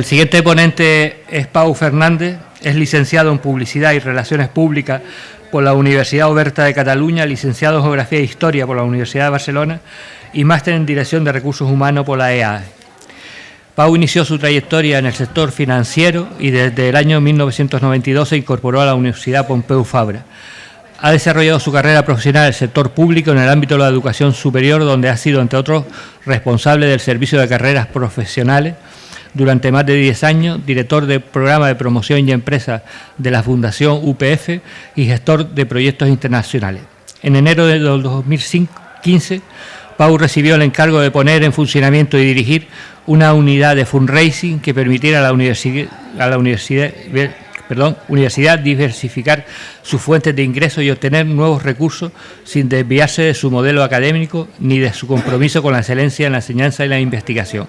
El siguiente ponente es Pau Fernández, es licenciado en Publicidad y Relaciones Públicas por la Universidad Oberta de Cataluña, licenciado en Geografía e Historia por la Universidad de Barcelona y máster en Dirección de Recursos Humanos por la EAE. Pau inició su trayectoria en el sector financiero y desde el año 1992 se incorporó a la Universidad Pompeu Fabra. Ha desarrollado su carrera profesional en el sector público en el ámbito de la educación superior, donde ha sido, entre otros, responsable del Servicio de Carreras Profesionales durante más de 10 años, director del Programa de Promoción y Empresas de la Fundación UPF y gestor de proyectos internacionales. En enero de 2015, Pau recibió el encargo de poner en funcionamiento y dirigir una unidad de fundraising que permitiera a la universidad diversificar sus fuentes de ingresos y obtener nuevos recursos sin desviarse de su modelo académico ni de su compromiso con la excelencia en la enseñanza y la investigación.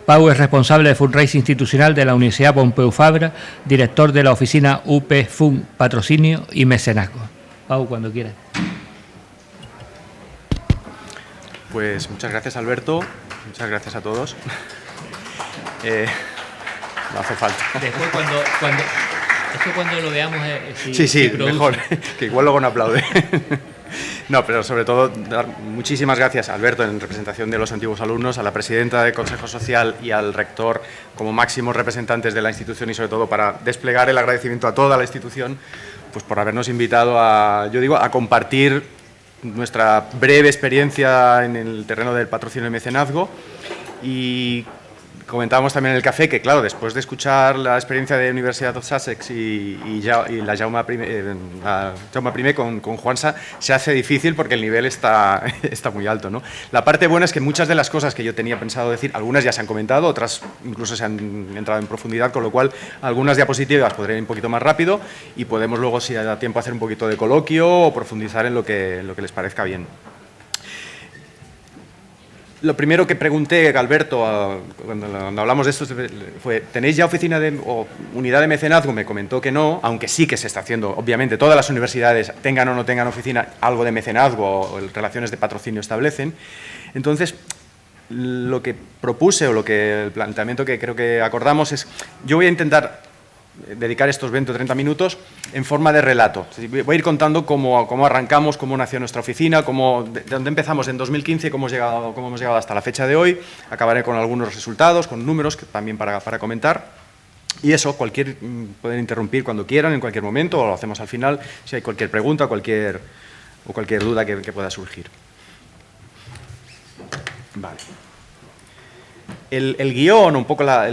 Pau es responsable de fundraising institucional de la Universidad Pompeu Fabra, director de la oficina UP Fund Patrocinio y Mecenazgo. Pau, cuando quieras. Pues muchas gracias, Alberto. Muchas gracias a todos. No hace falta. Después cuando lo veamos... Sí, mejor, que igual luego no aplaude. No, pero sobre todo dar muchísimas gracias a Alberto en representación de los antiguos alumnos, a la presidenta del Consejo Social y al rector como máximos representantes de la institución y sobre todo para desplegar el agradecimiento a toda la institución pues por habernos invitado a compartir nuestra breve experiencia en el terreno del patrocinio y mecenazgo. Y comentábamos también en el café que, claro, después de escuchar la experiencia de Universidad of Sussex y la Jaume I con Juansa, se hace difícil porque el nivel está muy alto, ¿no? La parte buena es que muchas de las cosas que yo tenía pensado decir, algunas ya se han comentado, otras incluso se han entrado en profundidad, con lo cual algunas diapositivas podré ir un poquito más rápido y podemos luego, si da tiempo, hacer un poquito de coloquio o profundizar en lo que les parezca bien. Lo primero que pregunté a Alberto cuando hablamos de esto fue: ¿tenéis ya oficina o unidad de mecenazgo? Me comentó que no, aunque sí que se está haciendo. Obviamente todas las universidades, tengan o no tengan oficina, algo de mecenazgo o relaciones de patrocinio establecen. Entonces, lo que propuse o el planteamiento que creo que acordamos es: yo voy a intentar dedicar estos 20 o 30 minutos en forma de relato. Voy a ir contando cómo arrancamos, cómo nació nuestra oficina, de dónde empezamos en 2015, cómo hemos llegado hasta la fecha de hoy. Acabaré con algunos resultados, con números también para comentar. Y eso, pueden interrumpir cuando quieran, en cualquier momento, o lo hacemos al final, si hay cualquier pregunta o cualquier duda que pueda surgir. Vale. El guión, un poco la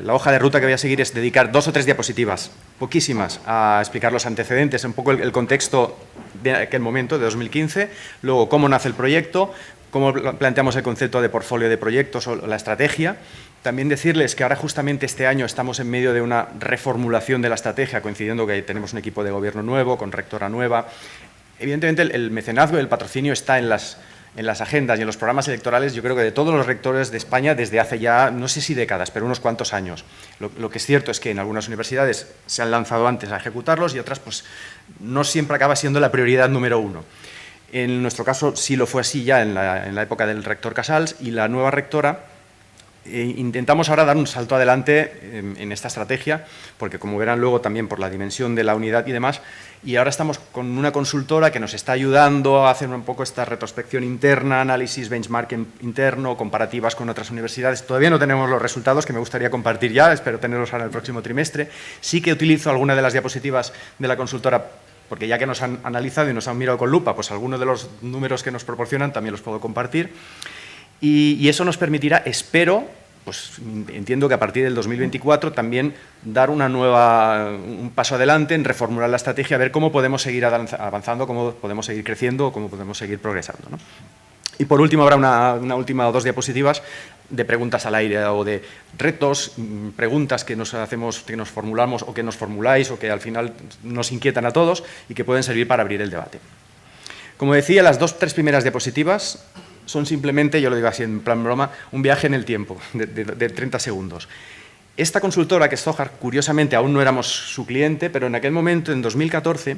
hoja de ruta que voy a seguir es dedicar 2 o 3 diapositivas, poquísimas, a explicar los antecedentes, un poco el contexto de aquel momento, de 2015, luego cómo nace el proyecto, cómo planteamos el concepto de portfolio de proyectos o la estrategia. También decirles que ahora justamente este año estamos en medio de una reformulación de la estrategia, coincidiendo que tenemos un equipo de gobierno nuevo, con rectora nueva. Evidentemente el mecenazgo y el patrocinio está en las agendas y en los programas electorales, yo creo que de todos los rectores de España desde hace ya, no sé si décadas, pero unos cuantos años. Lo que es cierto es que en algunas universidades se han lanzado antes a ejecutarlos y otras pues no siempre acaba siendo la prioridad número 1. En nuestro caso sí lo fue así ya en la época del rector Casals, y la nueva rectora intentamos ahora dar un salto adelante en esta estrategia, porque como verán luego también por la dimensión de la unidad y demás, y ahora estamos con una consultora que nos está ayudando a hacer un poco esta retrospección interna, análisis, benchmarking interno, comparativas con otras universidades. Todavía no tenemos los resultados que me gustaría compartir ya, espero tenerlos ahora el próximo trimestre. Sí que utilizo alguna de las diapositivas de la consultora, porque ya que nos han analizado y nos han mirado con lupa, pues algunos de los números que nos proporcionan también los puedo compartir. Y eso nos permitirá, espero, pues entiendo que a partir del 2024 también dar un paso adelante en reformular la estrategia, a ver cómo podemos seguir avanzando, cómo podemos seguir creciendo, cómo podemos seguir progresando, ¿no? Y por último habrá una última o 2 diapositivas de preguntas al aire o de retos, preguntas que nos hacemos, que nos formulamos o que nos formuláis o que al final nos inquietan a todos y que pueden servir para abrir el debate. Como decía, las 2 o 3 primeras diapositivas son simplemente, yo lo digo así en plan broma, un viaje en el tiempo de 30 segundos. Esta consultora, que es Zohar, curiosamente aún no éramos su cliente, pero en aquel momento, en 2014,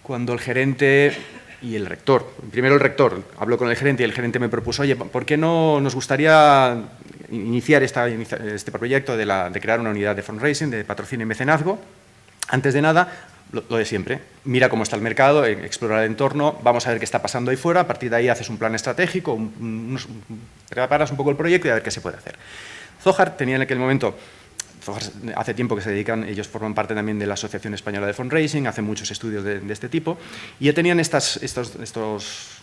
cuando el gerente y el rector, primero el rector habló con el gerente y el gerente me propuso: oye, ¿por qué no nos gustaría iniciar este proyecto de crear una unidad de fundraising, de patrocinio y mecenazgo. Antes de nada, lo de siempre, mira cómo está el mercado, explora el entorno, vamos a ver qué está pasando ahí fuera, a partir de ahí haces un plan estratégico, preparas un poco el proyecto y a ver qué se puede hacer. Zohar tenía en aquel momento, hace tiempo que se dedican, ellos forman parte también de la Asociación Española de Fundraising, hacen muchos estudios de este tipo, y ya tenían estos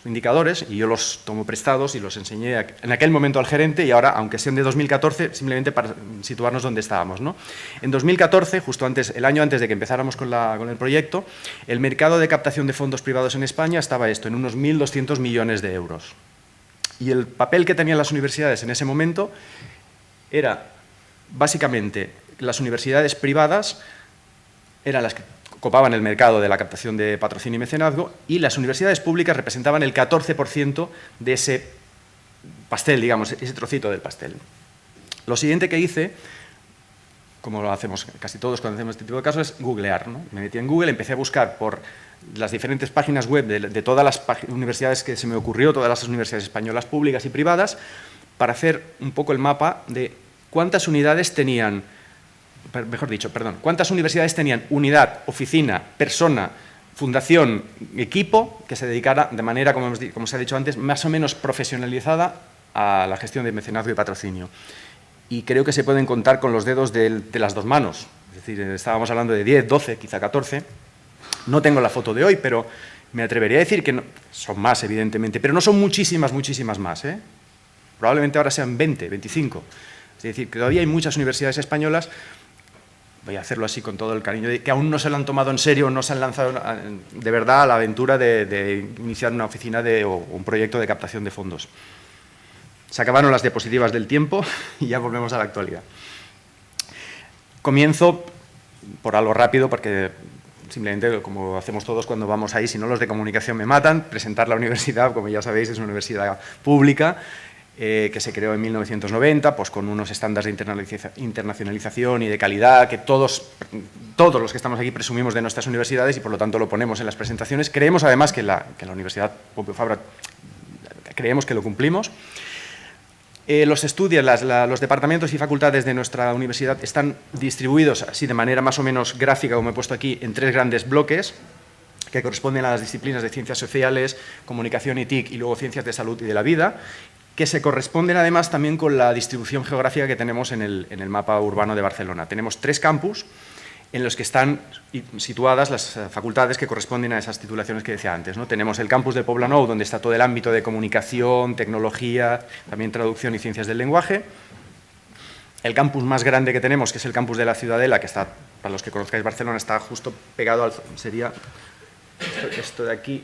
indicadores, y yo los tomo prestados y los enseñé en aquel momento al gerente, y ahora, aunque sean de 2014, simplemente para situarnos donde estábamos, ¿no? En 2014, justo antes, el año antes de que empezáramos con el proyecto, el mercado de captación de fondos privados en España estaba en unos 1.200 millones de euros. Y el papel que tenían las universidades en ese momento era, básicamente, las universidades privadas eran las que copaban el mercado de la captación de patrocinio y mecenazgo, y las universidades públicas representaban el 14% de ese pastel, digamos, ese trocito del pastel. Lo siguiente que hice, como lo hacemos casi todos cuando hacemos este tipo de casos, es googlear, ¿no? Me metí en Google, empecé a buscar por las diferentes páginas web de todas las universidades que se me ocurrió, todas las universidades españolas públicas y privadas, para hacer un poco el mapa de cuántas unidades tenían, cuántas universidades tenían unidad, oficina, persona, fundación, equipo que se dedicara de manera, como se ha dicho antes, más o menos profesionalizada a la gestión de mecenazgo y patrocinio. Y creo que se pueden contar con los dedos de las dos manos. Es decir, estábamos hablando de 10, 12, quizá 14. No tengo la foto de hoy, pero me atrevería a decir que no, son más, evidentemente, pero no son muchísimas más, ¿eh? Probablemente ahora sean 20, 25. Es decir, que todavía hay muchas universidades españolas, voy a hacerlo así con todo el cariño, que aún no se lo han tomado en serio, no se han lanzado de verdad a la aventura de iniciar una oficina o un proyecto de captación de fondos. Se acabaron las diapositivas del tiempo y ya volvemos a la actualidad. Comienzo por algo rápido, porque simplemente, como hacemos todos cuando vamos ahí, si no los de comunicación me matan, presentar la universidad, como ya sabéis, es una universidad pública, que se creó en 1990, pues con unos estándares de internacionalización y de calidad que todos los que estamos aquí presumimos de nuestras universidades, y por lo tanto lo ponemos en las presentaciones. Creemos además que la Universidad Pompeu Fabra creemos que lo cumplimos. Los estudios, los departamentos y facultades de nuestra universidad están distribuidos así de manera más o menos gráfica, como he puesto aquí, en 3 grandes bloques que corresponden a las disciplinas de ciencias sociales, comunicación y TIC, y luego ciencias de salud y de la vida, que se corresponden además también con la distribución geográfica que tenemos en el mapa urbano de Barcelona. Tenemos 3 campus en los que están situadas las facultades que corresponden a esas titulaciones que decía antes, ¿no? Tenemos el campus de Poblenou, donde está todo el ámbito de comunicación, tecnología, también traducción y ciencias del lenguaje. El campus más grande que tenemos, que es el campus de la Ciudadela, que está, para los que conozcáis Barcelona, está justo pegado sería esto de aquí.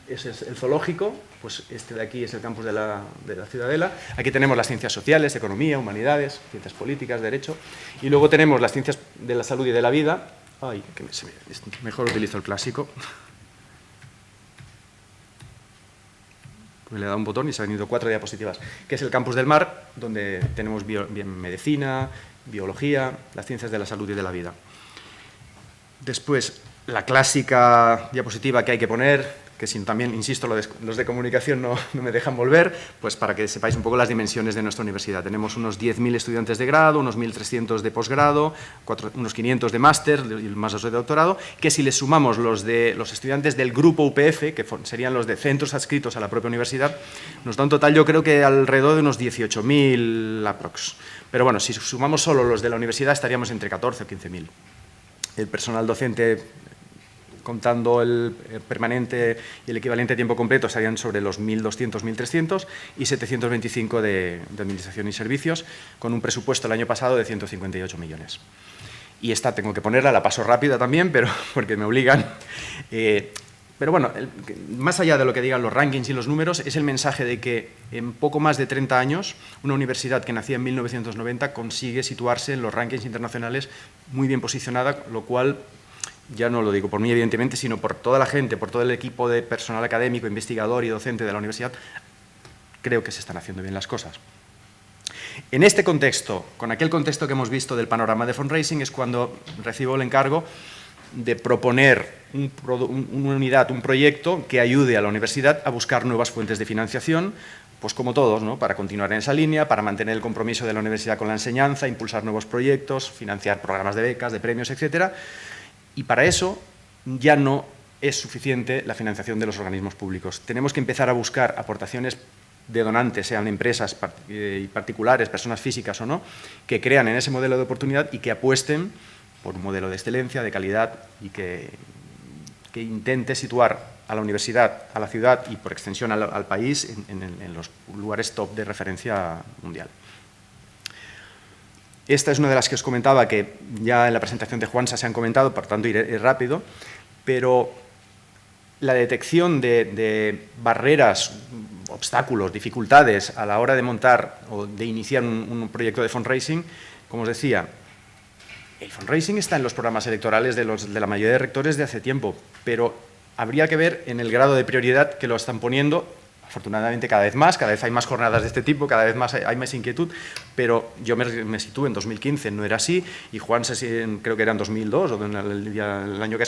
Ese es el zoológico, pues este de aquí es el campus de la Ciudadela. Aquí tenemos las ciencias sociales, economía, humanidades, ciencias políticas, derecho. Y luego tenemos las ciencias de la salud y de la vida. Ay, que mejor utilizo el clásico. Pues le he dado un botón y se han ido 4 diapositivas. Que es el campus del mar, donde tenemos medicina, biología, las ciencias de la salud y de la vida. Después, la clásica diapositiva que hay que poner, que si también, insisto, los de comunicación no me dejan volver, pues para que sepáis un poco las dimensiones de nuestra universidad. Tenemos unos 10.000 estudiantes de grado, unos 1.300 de posgrado, unos 500 de máster y más los de doctorado, que si les sumamos los estudiantes del grupo UPF, que serían los de centros adscritos a la propia universidad, nos da un total, yo creo que alrededor de unos 18.000 aprox. Pero bueno, si sumamos solo los de la universidad estaríamos entre 14 o 15.000. El personal docente, contando el permanente y el equivalente a tiempo completo, estarían sobre los 1.200, 1.300 y 725 de administración y servicios, con un presupuesto el año pasado de 158 millones. Y esta tengo que ponerla, la paso rápida también, pero porque me obligan. Pero bueno, más allá de lo que digan los rankings y los números, es el mensaje de que en poco más de 30 años, una universidad que nacía en 1990 consigue situarse en los rankings internacionales muy bien posicionada, lo cual, ya no lo digo por mí evidentemente, sino por toda la gente, por todo el equipo de personal académico, investigador y docente de la universidad, creo que se están haciendo bien las cosas. En este contexto, con aquel contexto que hemos visto del panorama de fundraising, es cuando recibo el encargo de proponer una unidad, un proyecto que ayude a la universidad a buscar nuevas fuentes de financiación pues como todos, ¿no? Para continuar en esa línea, para mantener el compromiso de la universidad con la enseñanza, impulsar nuevos proyectos, financiar programas de becas, de premios, etcétera. Y para eso ya no es suficiente la financiación de los organismos públicos. Tenemos que empezar a buscar aportaciones de donantes, sean empresas particulares, personas físicas o no, que crean en ese modelo de oportunidad y que apuesten por un modelo de excelencia, de calidad y que intente situar a la universidad, a la ciudad y por extensión al país en los lugares top de referencia mundial. Esta es una de las que os comentaba, que ya en la presentación de Juansa se han comentado, por tanto iré rápido, pero la detección de barreras, obstáculos, dificultades a la hora de montar o de iniciar un proyecto de fundraising, como os decía, el fundraising está en los programas electorales de la mayoría de rectores de hace tiempo, pero habría que ver en el grado de prioridad que lo están poniendo. Afortunadamente cada vez hay más jornadas de este tipo, cada vez más hay más inquietud, pero yo me sitúo en 2015, no era así, y Juan, creo que era en 2002, o en el año que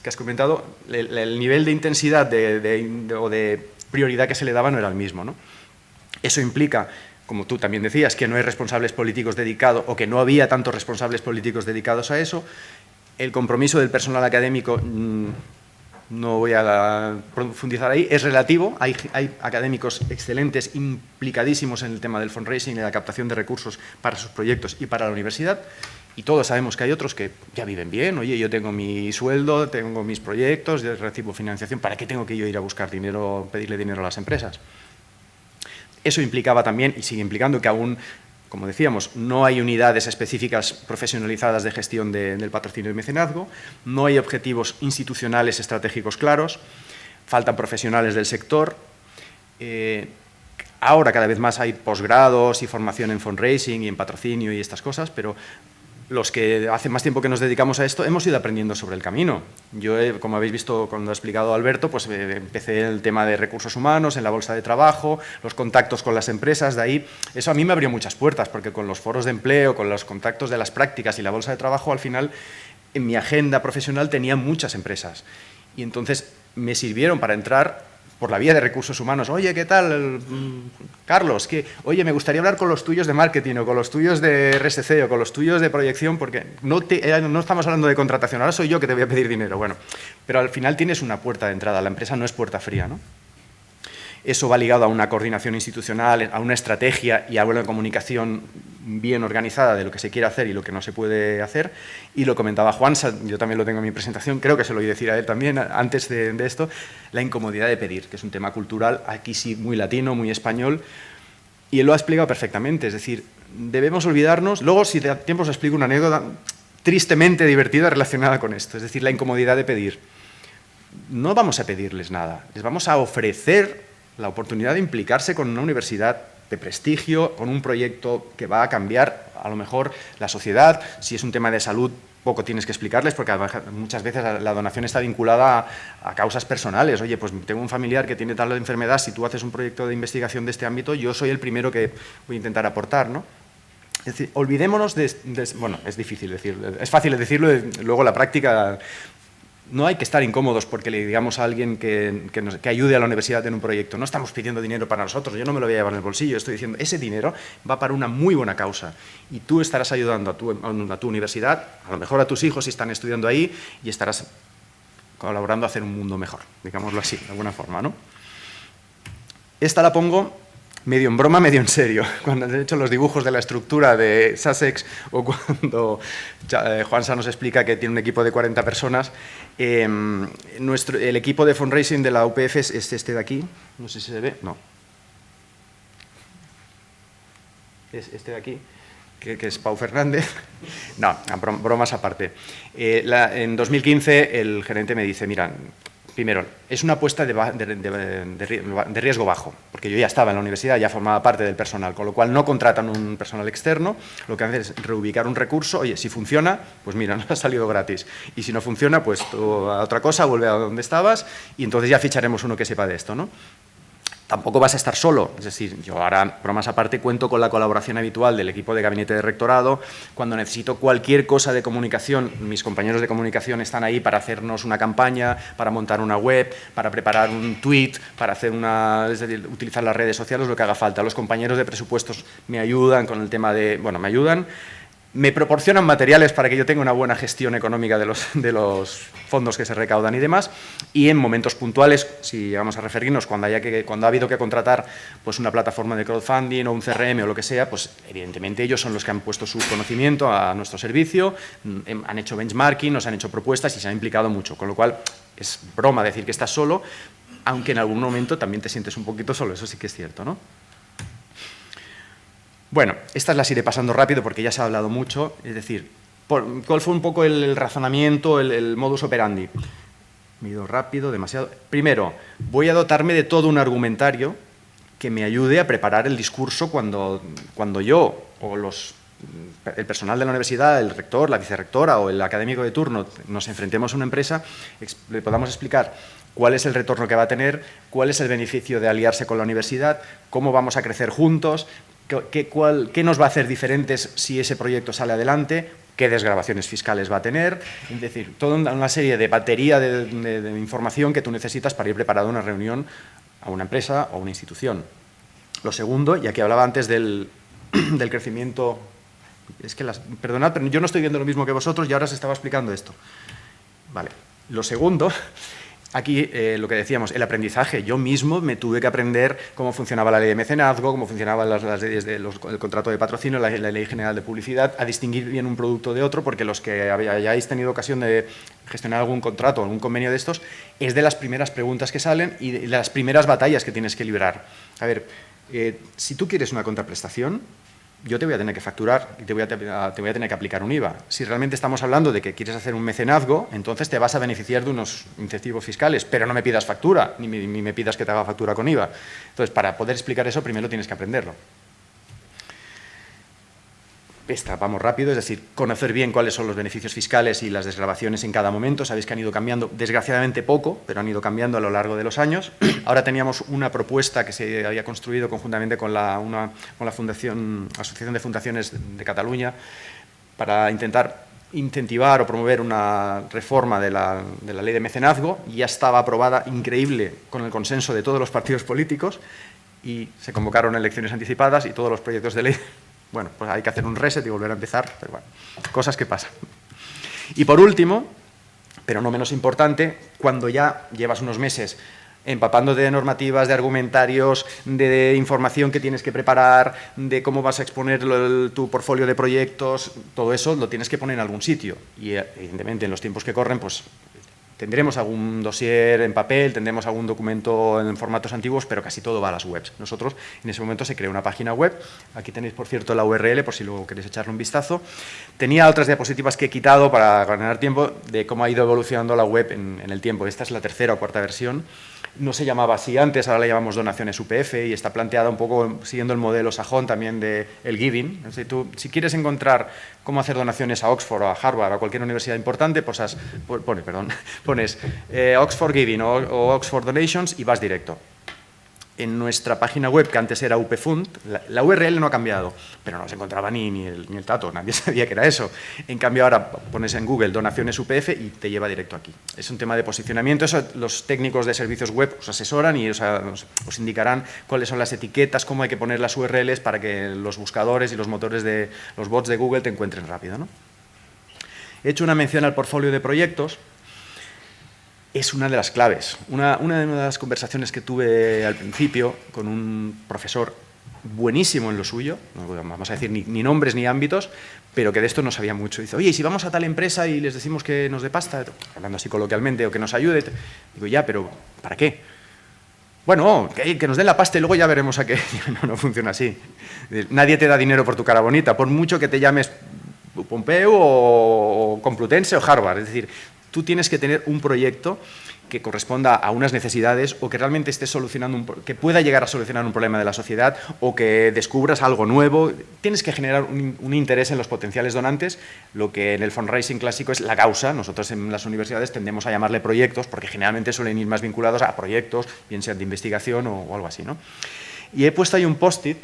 has comentado, el nivel de intensidad o de prioridad que se le daba no era el mismo, ¿no? Eso implica, como tú también decías, que no hay responsables políticos dedicados, o que no había tantos responsables políticos dedicados a eso. El compromiso del personal académico, no voy a profundizar ahí, es relativo. Hay académicos excelentes, implicadísimos en el tema del fundraising y la captación de recursos para sus proyectos y para la universidad, y todos sabemos que hay otros que ya viven bien. Oye, yo tengo mi sueldo, tengo mis proyectos, yo recibo financiación, ¿para qué tengo que yo ir a buscar dinero, pedirle dinero a las empresas? Eso implicaba también, y sigue implicando, que aún, como decíamos, no hay unidades específicas profesionalizadas de gestión del patrocinio y mecenazgo, no hay objetivos institucionales estratégicos claros, faltan profesionales del sector. Ahora cada vez más hay posgrados y formación en fundraising y en patrocinio y estas cosas, pero los que hace más tiempo que nos dedicamos a esto hemos ido aprendiendo sobre el camino. Yo, como habéis visto cuando ha explicado Alberto, pues empecé el tema de recursos humanos en la bolsa de trabajo, los contactos con las empresas, de ahí eso a mí me abrió muchas puertas, porque con los foros de empleo, con los contactos de las prácticas y la bolsa de trabajo, al final en mi agenda profesional tenía muchas empresas, y entonces me sirvieron para entrar por la vía de recursos humanos. Oye, ¿qué tal, Carlos? Oye, me gustaría hablar con los tuyos de marketing, o con los tuyos de RSC, o con los tuyos de proyección, porque no estamos hablando de contratación, ahora soy yo que te voy a pedir dinero. Bueno, pero al final tienes una puerta de entrada, la empresa no es puerta fría, ¿no? Eso va ligado a una coordinación institucional, a una estrategia y a una comunicación bien organizada de lo que se quiere hacer y lo que no se puede hacer. Y lo comentaba Juan, yo también lo tengo en mi presentación, creo que se lo oí decir a él también antes de esto, la incomodidad de pedir, que es un tema cultural, aquí sí muy latino, muy español, y él lo ha explicado perfectamente. Es decir, debemos olvidarnos, luego si da tiempo os explico una anécdota tristemente divertida relacionada con esto, es decir, la incomodidad de pedir. No vamos a pedirles nada, les vamos a ofrecer la oportunidad de implicarse con una universidad de prestigio, con un proyecto que va a cambiar a lo mejor la sociedad. Si es un tema de salud, poco tienes que explicarles, porque muchas veces la donación está vinculada a causas personales. Oye, pues tengo un familiar que tiene tal enfermedad, si tú haces un proyecto de investigación de este ámbito, yo soy el primero que voy a intentar aportar, ¿no? Es decir, olvidémonos bueno, es difícil decirlo, es fácil decirlo, luego la práctica. No hay que estar incómodos porque le digamos a alguien que ayude a la universidad en un proyecto. No estamos pidiendo dinero para nosotros, yo no me lo voy a llevar en el bolsillo, estoy diciendo, ese dinero va para una muy buena causa y tú estarás ayudando a tu universidad, a lo mejor a tus hijos si están estudiando ahí, y estarás colaborando a hacer un mundo mejor, digámoslo así, de alguna forma, ¿no? Esta la pongo medio en broma, medio en serio. Cuando he hecho los dibujos de la estructura de Sussex, o cuando Juansa nos explica que tiene un equipo de 40 personas, el equipo de fundraising de la UPF es este de aquí, no sé si se ve, no. Es este de aquí, que es Pau Fernández. No, bromas aparte. En 2015 el gerente me dice, mira, primero, es una apuesta de riesgo bajo, porque yo ya estaba en la universidad, ya formaba parte del personal, con lo cual no contratan un personal externo, lo que hacen es reubicar un recurso. Oye, si funciona, pues mira, nos ha salido gratis, y si no funciona, pues tú a otra cosa, vuelve a donde estabas, y entonces ya ficharemos uno que sepa de esto, ¿no? Tampoco vas a estar solo, es decir, yo ahora, bromas aparte, cuento con la colaboración habitual del equipo de gabinete de rectorado. Cuando necesito cualquier cosa de comunicación, mis compañeros de comunicación están ahí para hacernos una campaña, para montar una web, para preparar un tweet, para hacer es decir, utilizar las redes sociales, lo que haga falta. Los compañeros de presupuestos me ayudan con el tema de, bueno, me ayudan. Me proporcionan materiales para que yo tenga una buena gestión económica de los fondos que se recaudan y demás, y en momentos puntuales, si vamos a referirnos, cuando ha habido que contratar pues una plataforma de crowdfunding o un CRM o lo que sea, pues evidentemente ellos son los que han puesto su conocimiento a nuestro servicio, han hecho benchmarking, nos han hecho propuestas y se han implicado mucho, con lo cual es broma decir que estás solo, aunque en algún momento también te sientes un poquito solo, eso sí que es cierto, ¿no? Bueno, estas las iré pasando rápido porque ya se ha hablado mucho, es decir, ¿cuál fue un poco el razonamiento, el modus operandi? Me he ido rápido, demasiado. Primero, voy a dotarme de todo un argumentario que me ayude a preparar el discurso cuando yo o el personal de la universidad, el rector, la vicerrectora o el académico de turno nos enfrentemos a una empresa, le podamos explicar cuál es el retorno que va a tener, cuál es el beneficio de aliarse con la universidad, cómo vamos a crecer juntos, ¿qué nos va a hacer diferentes si ese proyecto sale adelante? ¿Qué desgravaciones fiscales va a tener? Es decir, toda una serie de batería de información que tú necesitas para ir preparado a una reunión a una empresa o a una institución. Lo segundo, y aquí hablaba antes del crecimiento, es que perdonad, pero yo no estoy viendo lo mismo que vosotros y ahora se estaba explicando esto. Vale. Lo segundo, aquí lo que decíamos, el aprendizaje. Yo mismo me tuve que aprender cómo funcionaba la ley de mecenazgo, cómo funcionaban las leyes del contrato de patrocinio, la ley general de publicidad, a distinguir bien un producto de otro, porque los que hayáis tenido ocasión de gestionar algún contrato o algún convenio de estos, es de las primeras preguntas que salen y de las primeras batallas que tienes que librar. A ver, si tú quieres una contraprestación, yo te voy a tener que facturar y te voy a tener que aplicar un IVA. Si realmente estamos hablando de que quieres hacer un mecenazgo, entonces te vas a beneficiar de unos incentivos fiscales, pero no me pidas factura, ni me pidas que te haga factura con IVA. Entonces, para poder explicar eso, primero tienes que aprenderlo. Vamos rápido, es decir, conocer bien cuáles son los beneficios fiscales y las desgravaciones en cada momento. Sabéis que han ido cambiando, desgraciadamente poco, pero han ido cambiando a lo largo de los años. Ahora teníamos una propuesta que se había construido conjuntamente con la Asociación de Fundaciones de Cataluña para intentar incentivar o promover una reforma de la ley de mecenazgo. Ya estaba aprobada, increíble, con el consenso de todos los partidos políticos, y se convocaron elecciones anticipadas y todos los proyectos de ley. Bueno, pues hay que hacer un reset y volver a empezar, pero bueno, cosas que pasan. Y por último, pero no menos importante, cuando ya llevas unos meses empapándote de normativas, de argumentarios, de información que tienes que preparar, de cómo vas a exponer tu portfolio de proyectos, todo eso lo tienes que poner en algún sitio. Y evidentemente en los tiempos que corren, pues tendremos algún dossier en papel, tendremos algún documento en formatos antiguos, pero casi todo va a las webs. Nosotros, en ese momento, se creó una página web. Aquí tenéis, por cierto, la URL, por si luego queréis echarle un vistazo. Tenía otras diapositivas que he quitado para ganar tiempo de cómo ha ido evolucionando la web en el tiempo. Esta es la tercera o cuarta versión. No se llamaba así antes, ahora la llamamos Donaciones UPF y está planteada un poco siguiendo el modelo sajón también del giving. Es decir, tú, si quieres encontrar cómo hacer donaciones a Oxford o a Harvard o a cualquier universidad importante, pues pones Oxford Giving o Oxford Donations y vas directo. En nuestra página web, que antes era UPFund, la URL no ha cambiado, pero no se encontraba ni el tato, nadie sabía que era eso. En cambio, ahora pones en Google Donaciones UPF y te lleva directo aquí. Es un tema de posicionamiento, eso los técnicos de servicios web os asesoran y os indicarán cuáles son las etiquetas, cómo hay que poner las URLs para que los buscadores y los motores de los bots de Google te encuentren rápido, ¿no? He hecho una mención al portfolio de proyectos. Es una de las claves. Una de las conversaciones que tuve al principio con un profesor buenísimo en lo suyo, no vamos a decir ni nombres ni ámbitos, pero que de esto no sabía mucho. Dice, oye, ¿y si vamos a tal empresa y les decimos que nos dé pasta? Hablando así coloquialmente, o que nos ayude. Digo, ya, pero ¿para qué? Bueno, que nos den la pasta y luego ya veremos a qué. No funciona así. Nadie te da dinero por tu cara bonita, por mucho que te llames Pompeu o Complutense o Harvard. Es decir, tú tienes que tener un proyecto que corresponda a unas necesidades o que realmente esté solucionando, que pueda llegar a solucionar un problema de la sociedad o que descubras algo nuevo. Tienes que generar un interés en los potenciales donantes, lo que en el fundraising clásico es la causa. Nosotros en las universidades tendemos a llamarle proyectos porque generalmente suelen ir más vinculados a proyectos, bien sean de investigación o algo así, ¿no? Y he puesto ahí un post-it.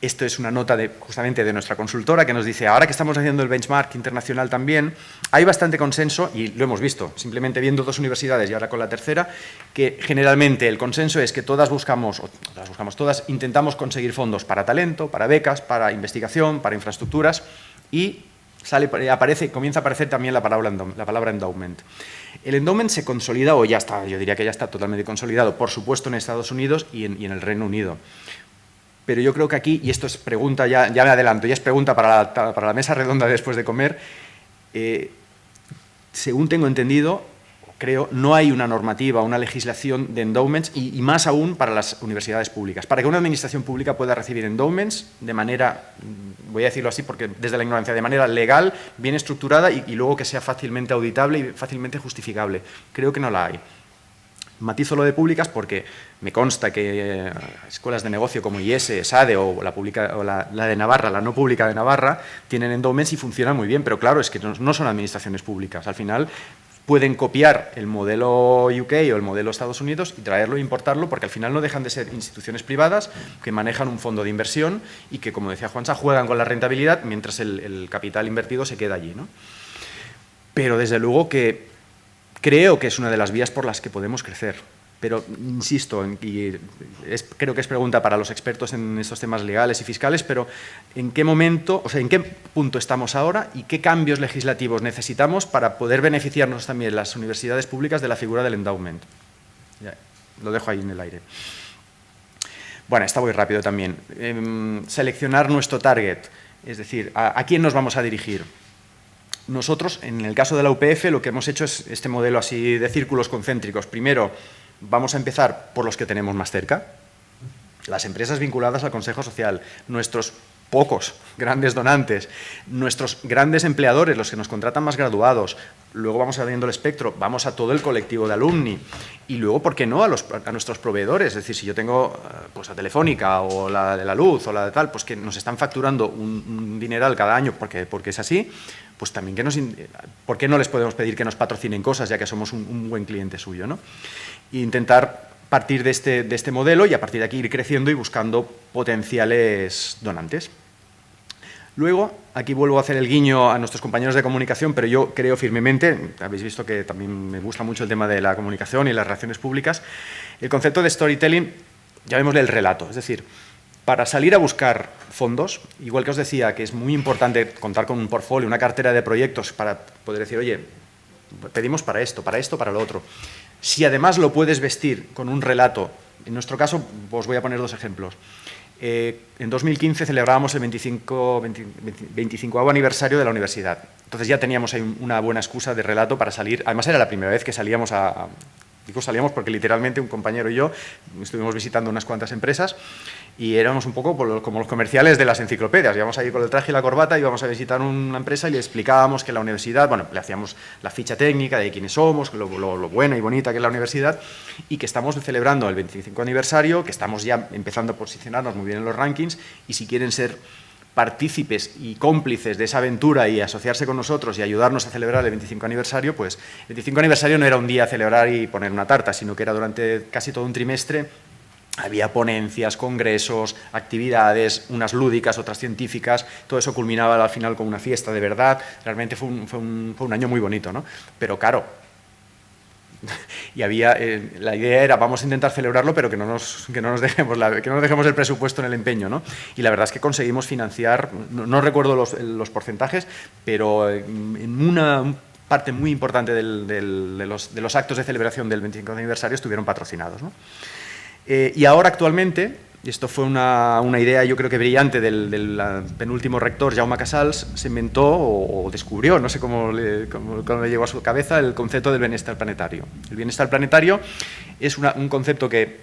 Esto es una nota justamente de nuestra consultora que nos dice, ahora que estamos haciendo el benchmark internacional también, hay bastante consenso, y lo hemos visto, simplemente viendo 2 universidades y ahora con la tercera, que generalmente el consenso es que todas intentamos conseguir fondos para talento, para becas, para investigación, para infraestructuras, y comienza a aparecer también la palabra endowment. El endowment se consolida, o ya está, yo diría que ya está totalmente consolidado, por supuesto en Estados Unidos y en el Reino Unido. Pero yo creo que aquí, y esto es pregunta, ya me adelanto, ya es pregunta para la mesa redonda después de comer, según tengo entendido, creo, no hay una normativa, una legislación de endowments, y más aún para las universidades públicas. Para que una administración pública pueda recibir endowments de manera, voy a decirlo así porque desde la ignorancia, de manera legal, bien estructurada y luego que sea fácilmente auditable y fácilmente justificable. Creo que no la hay. Matizo lo de públicas porque me consta que escuelas de negocio como IES, SADE o la de Navarra, la no pública de Navarra, tienen endowments y funcionan muy bien, pero claro, es que no son administraciones públicas. Al final pueden copiar el modelo UK o el modelo Estados Unidos y traerlo e importarlo, porque al final no dejan de ser instituciones privadas que manejan un fondo de inversión y que, como decía Juansa, juegan con la rentabilidad mientras el capital invertido se queda allí, ¿no? Pero desde luego que creo que es una de las vías por las que podemos crecer, pero insisto, creo que es pregunta para los expertos en estos temas legales y fiscales, pero ¿en qué momento, en qué punto estamos ahora y qué cambios legislativos necesitamos para poder beneficiarnos también las universidades públicas de la figura del endowment? Ya, lo dejo ahí en el aire. Bueno, está muy rápido también. Seleccionar nuestro target, es decir, ¿a quién nos vamos a dirigir? Nosotros, en el caso de la UPF, lo que hemos hecho es este modelo así de círculos concéntricos. Primero, vamos a empezar por los que tenemos más cerca, las empresas vinculadas al Consejo Social, nuestros pocos grandes donantes, nuestros grandes empleadores, los que nos contratan más graduados. Luego vamos abriendo el espectro, vamos a todo el colectivo de alumni y luego, ¿por qué no?, a nuestros proveedores. Es decir, si yo tengo pues a Telefónica o la de la luz o la de tal, pues que nos están facturando un dineral cada año porque es así, pues también ¿por qué no les podemos pedir que nos patrocinen cosas, ya que somos un buen cliente suyo, ¿no? E intentar partir de este modelo y a partir de aquí ir creciendo y buscando potenciales donantes. Luego, aquí vuelvo a hacer el guiño a nuestros compañeros de comunicación, pero yo creo firmemente, habéis visto que también me gusta mucho el tema de la comunicación y las relaciones públicas, el concepto de storytelling, llamémosle el relato, es decir, para salir a buscar fondos, igual que os decía que es muy importante contar con un portfolio, una cartera de proyectos para poder decir, oye, pedimos para esto, para lo otro. Si además lo puedes vestir con un relato, en nuestro caso os voy a poner 2 ejemplos. En 2015 celebrábamos el 25º aniversario de la universidad. Entonces ya teníamos ahí una buena excusa de relato para salir. Además era la primera vez que salíamos digo salíamos porque literalmente un compañero y yo estuvimos visitando unas cuantas empresas y éramos un poco como los comerciales de las enciclopedias. Íbamos ahí con el traje y la corbata, íbamos a visitar una empresa y le explicábamos que la universidad, bueno, le hacíamos la ficha técnica de quiénes somos, lo buena y bonita que es la universidad y que estamos celebrando el 25 aniversario, que estamos ya empezando a posicionarnos muy bien en los rankings y si quieren ser partícipes y cómplices de esa aventura y asociarse con nosotros y ayudarnos a celebrar el 25 aniversario, pues el 25 aniversario no era un día a celebrar y poner una tarta, sino que era durante casi todo un trimestre. Había ponencias, congresos, actividades, unas lúdicas, otras científicas, todo eso culminaba al final con una fiesta de verdad. Realmente fue un año muy bonito, ¿no? Pero claro, y la idea era, vamos a intentar celebrarlo, pero que no nos dejemos el presupuesto en el empeño, ¿no? Y la verdad es que conseguimos financiar, no recuerdo los porcentajes, pero en una parte muy importante de los actos de celebración del 25 aniversario estuvieron patrocinados, ¿no? Y ahora actualmente, y esto fue una idea yo creo que brillante del penúltimo rector, Jaume Casals, se inventó o descubrió, no sé cómo le llegó a su cabeza, el concepto del bienestar planetario. El bienestar planetario es un concepto que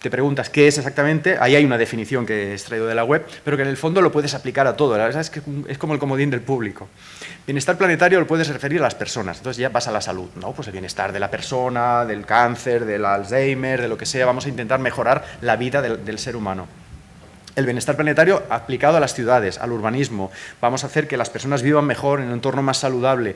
te preguntas qué es exactamente, ahí hay una definición que he extraído de la web, pero que en el fondo lo puedes aplicar a todo. La verdad es que es como el comodín del público. Bienestar planetario lo puedes referir a las personas, entonces ya vas a la salud, ¿no? Pues el bienestar de la persona, del cáncer, del Alzheimer, de lo que sea, vamos a intentar mejorar la vida del ser humano. El bienestar planetario aplicado a las ciudades, al urbanismo. Vamos a hacer que las personas vivan mejor en un entorno más saludable.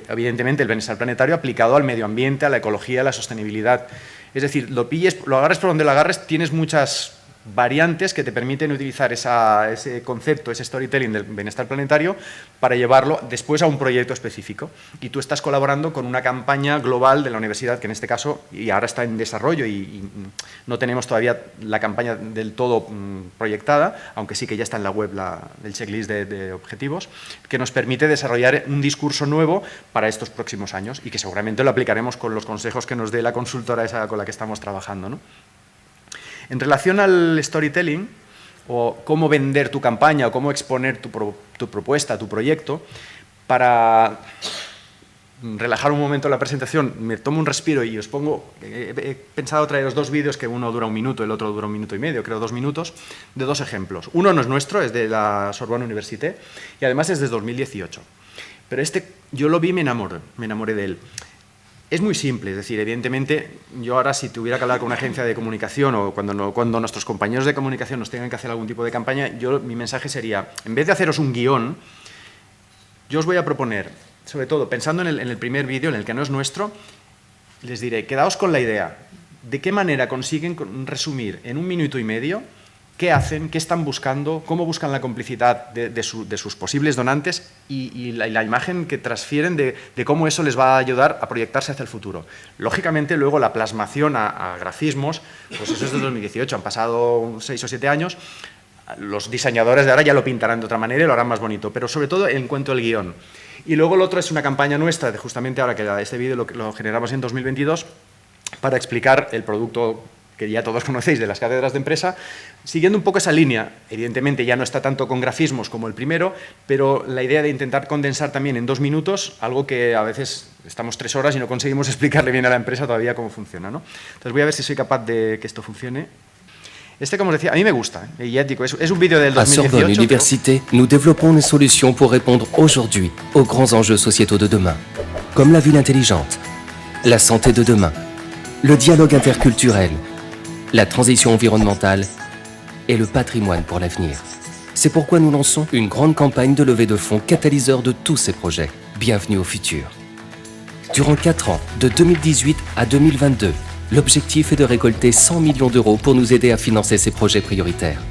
Evidentemente, el bienestar planetario aplicado al medio ambiente, a la ecología, a la sostenibilidad. Es decir, lo agarres por donde lo agarres, tienes muchas variantes que te permiten utilizar ese concepto, ese storytelling del bienestar planetario para llevarlo después a un proyecto específico. Y tú estás colaborando con una campaña global de la universidad, que en este caso, y ahora está en desarrollo y no tenemos todavía la campaña del todo proyectada, aunque sí que ya está en la web el checklist de objetivos, que nos permite desarrollar un discurso nuevo para estos próximos años y que seguramente lo aplicaremos con los consejos que nos dé la consultora esa con la que estamos trabajando, ¿no? En relación al storytelling, o cómo vender tu campaña, o cómo exponer tu propuesta, tu proyecto, para relajar un momento la presentación, me tomo un respiro y os pongo, he pensado traeros dos vídeos, que uno dura 1 minuto, el otro dura 1 minuto y medio, creo 2 minutos, de 2 ejemplos. Uno no es nuestro, es de la Sorbonne Université, y además es desde 2018. Pero yo lo vi y me enamoré de él. Es muy simple, es decir, evidentemente, yo ahora si tuviera que hablar con una agencia de comunicación o cuando nuestros compañeros de comunicación nos tengan que hacer algún tipo de campaña, mi mensaje sería, en vez de haceros un guión, yo os voy a proponer, sobre todo pensando en el primer vídeo, en el que no es nuestro, les diré, quedaos con la idea de qué manera consiguen resumir en 1 minuto y medio qué hacen, qué están buscando, cómo buscan la complicidad de sus posibles donantes y la imagen que transfieren de cómo eso les va a ayudar a proyectarse hacia el futuro. Lógicamente, luego la plasmación a grafismos, pues eso es de 2018, han pasado 6 o 7 años, los diseñadores de ahora ya lo pintarán de otra manera y lo harán más bonito, pero sobre todo en cuanto al guión. Y luego el otro es una campaña nuestra, de justamente ahora que este vídeo lo generamos en 2022, para explicar el producto que ya todos conocéis de las cátedras de empresa, siguiendo un poco esa línea. Evidentemente ya no está tanto con grafismos como el primero, pero la idea de intentar condensar también en 2 minutos, algo que a veces estamos 3 horas y no conseguimos explicarle bien a la empresa todavía cómo funciona, ¿no? Entonces voy a ver si soy capaz de que esto funcione. Como os decía, a mí me gusta, y ya digo, es un vídeo del 2018. À Sorbonne Université, nous développons des solutions pour répondre aujourd'hui aux grands enjeux sociétaux de demain, comme la ville intelligente, la santé de demain, le dialogue interculturel, la transition environnementale et le patrimoine pour l'avenir. C'est pourquoi nous lançons une grande campagne de levée de fonds catalyseur de tous ces projets. Bienvenue au futur. Durant 4 ans, de 2018 à 2022, l'objectif est de récolter 100 millions d'euros pour nous aider à financer ces projets prioritaires.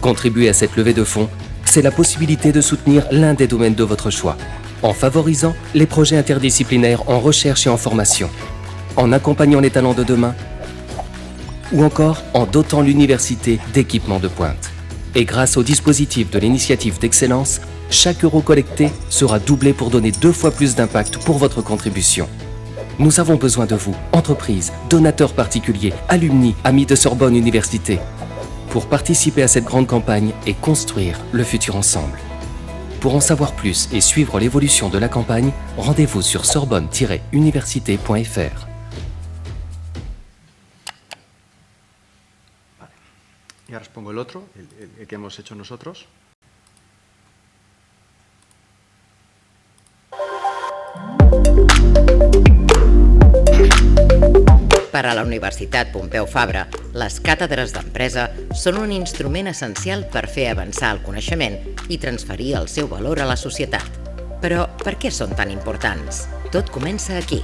Contribuer à cette levée de fonds, c'est la possibilité de soutenir l'un des domaines de votre choix, en favorisant les projets interdisciplinaires en recherche et en formation, en accompagnant les talents de demain, ou encore en dotant l'université d'équipements de pointe. Et grâce au dispositif de l'initiative d'excellence, chaque euro collecté sera doublé pour donner 2 fois plus d'impact pour votre contribution. Nous avons besoin de vous, entreprises, donateurs particuliers, alumni, amis de Sorbonne Université, pour participer à cette grande campagne et construire le futur ensemble. Pour en savoir plus et suivre l'évolution de la campagne, rendez-vous sur sorbonne-université.fr. Y ahora os pongo el otro, el que hemos hecho nosotros. Per a la Universitat Pompeu Fabra, les càtedres d'empresa són un instrument essencial per fer avançar el coneixement i transferir el seu valor a la societat. Però per què són tan importants? Tot comença aquí.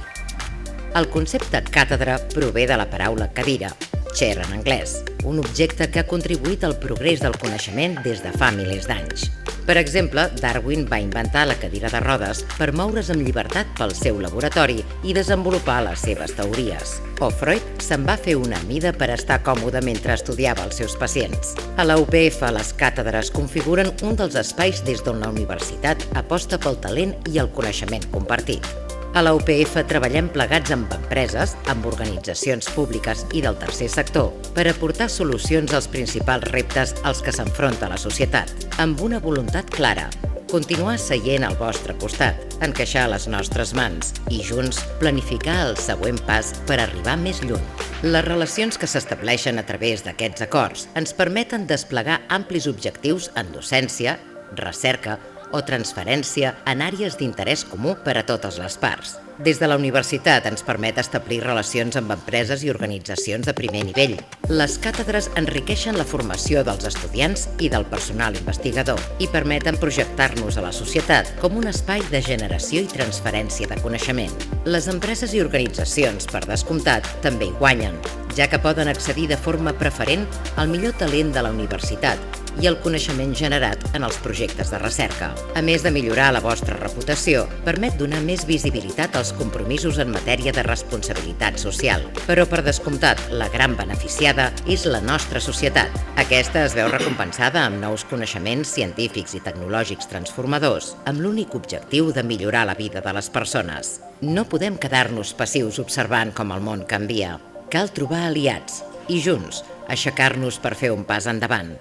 El concepte càtedra prové de la paraula cadira, chair en anglès, un objecte que ha contribuït al progrés del coneixement des de fa milers d'anys. Per exemple, Darwin va inventar la cadira de rodes per moure's amb llibertat pel seu laboratori i desenvolupar les seves teories. O Freud se'n va fer una mida per estar còmode mentre estudiava els seus pacients. A la UPF, les càtedres configuren un dels espais des d'on la universitat aposta pel talent i el coneixement compartit. A la UPF treballem plegats amb empreses, amb organitzacions públiques i del tercer sector per aportar solucions als principals reptes als que s'enfronta la societat, amb una voluntat clara: continuar seient al vostre costat, encaixar les nostres mans i junts planificar el següent pas per arribar més lluny. Les relacions que s'estableixen a través d'aquests acords ens permeten desplegar amplis objectius en docència, recerca o transferència en àrees d'interès comú per a totes les parts. Des de la universitat ens permet establir relacions amb empreses i organitzacions de primer nivell. Les càtedres enriqueixen la formació dels estudiants i del personal investigador i permeten projectar-nos a la societat com un espai de generació i transferència de coneixement. Les empreses i organitzacions, per descomptat, també hi guanyen, ja que poden accedir de forma preferent al millor talent de la universitat i el coneixement generat en els projectes de recerca. A més de millorar la vostra reputació, permet donar més visibilitat als compromisos en matèria de responsabilitat social. Però, per descomptat, la gran beneficiada és la nostra societat. Aquesta es veu recompensada amb nous coneixements científics i tecnològics transformadors, amb l'únic objectiu de millorar la vida de les persones. No podem quedar-nos passius observant com el món canvia. Cal trobar aliats i, junts, aixecar-nos per fer un pas endavant.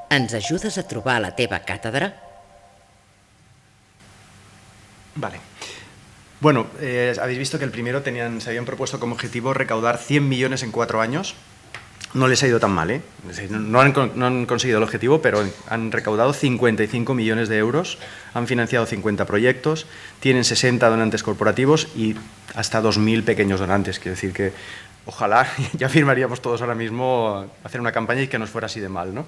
¿Ens ajudes a trobar la teva càtedra? Vale. Bueno, habéis visto que el primero se habían propuesto como objetivo recaudar 100 millones en 4 años. No les ha ido tan mal, ¿eh? No han conseguido el objetivo, pero han recaudado 55 millones de euros, han financiado 50 proyectos, tienen 60 donantes corporativos y hasta 2.000 pequeños donantes. Quiero decir que ojalá ya firmaríamos todos ahora mismo hacer una campaña y que nos fuera así de mal, ¿no?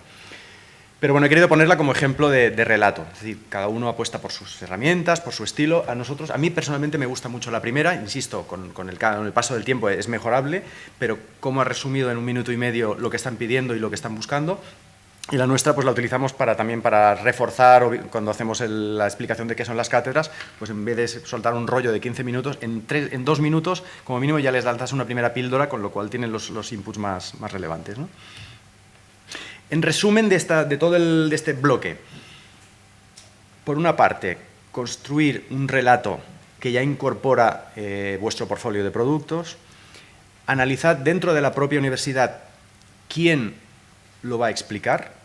Pero bueno, he querido ponerla como ejemplo de relato, es decir, cada uno apuesta por sus herramientas, por su estilo. A mí personalmente me gusta mucho la primera, insisto, con el paso del tiempo es mejorable, pero como ha resumido en 1 minuto y medio lo que están pidiendo y lo que están buscando. Y la nuestra pues la utilizamos también para reforzar, cuando hacemos la explicación de qué son las cátedras, pues en vez de soltar un rollo de 15 minutos, en 2 minutos como mínimo ya les lanzas una primera píldora, con lo cual tienen los inputs más relevantes, ¿no? En resumen de este bloque, por una parte, construir un relato que ya incorpora vuestro portfolio de productos, analizad dentro de la propia universidad quién lo va a explicar,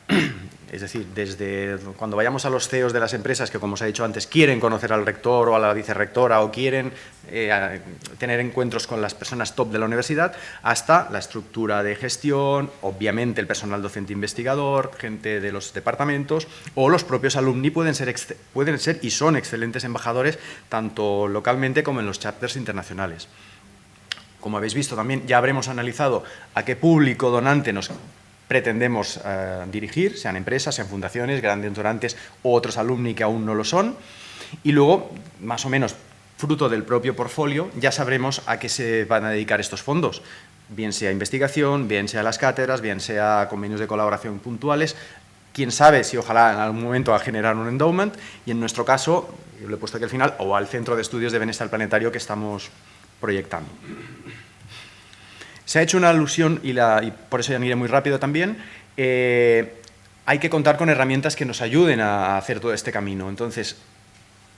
es decir, desde cuando vayamos a los CEOs de las empresas que, como os he dicho antes, quieren conocer al rector o a la vicerrectora o quieren tener encuentros con las personas top de la universidad, hasta la estructura de gestión, obviamente el personal docente investigador, gente de los departamentos o los propios alumni pueden ser y son excelentes embajadores tanto localmente como en los chapters internacionales. Como habéis visto también ya habremos analizado a qué público donante nos pretendemos dirigir, sean empresas, sean fundaciones, grandes donantes o otros alumni que aún no lo son. Y luego, más o menos, fruto del propio portfolio, ya sabremos a qué se van a dedicar estos fondos, bien sea investigación, bien sea las cátedras, bien sea convenios de colaboración puntuales. Quién sabe si ojalá en algún momento a generar un endowment y en nuestro caso, yo lo he puesto aquí al final, o al Centro de Estudios de Bienestar Planetario que estamos proyectando. Se ha hecho una alusión, y por eso ya iré muy rápido también, hay que contar con herramientas que nos ayuden a hacer todo este camino. Entonces,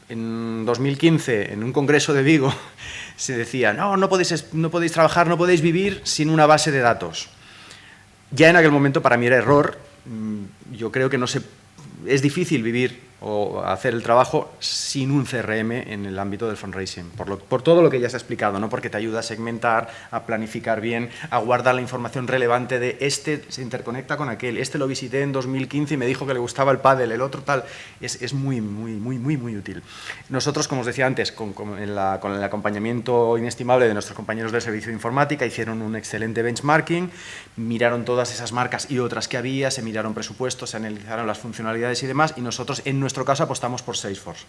en 2015, en un congreso de Vigo, se decía, no podéis trabajar, no podéis vivir sin una base de datos. Ya en aquel momento para mí era error. Yo creo que es difícil vivir o hacer el trabajo sin un CRM en el ámbito del fundraising, por todo lo que ya se ha explicado, ¿no? Porque te ayuda a segmentar, a planificar bien, a guardar la información relevante de este se interconecta con aquel, este lo visité en 2015 y me dijo que le gustaba el pádel, el otro tal, es muy útil. Nosotros, como os decía antes, con el acompañamiento inestimable de nuestros compañeros del servicio de informática, hicieron un excelente benchmarking, miraron todas esas marcas y otras que había, se miraron presupuestos, se analizaron las funcionalidades y demás, y nosotros en nuestro caso apostamos por Salesforce.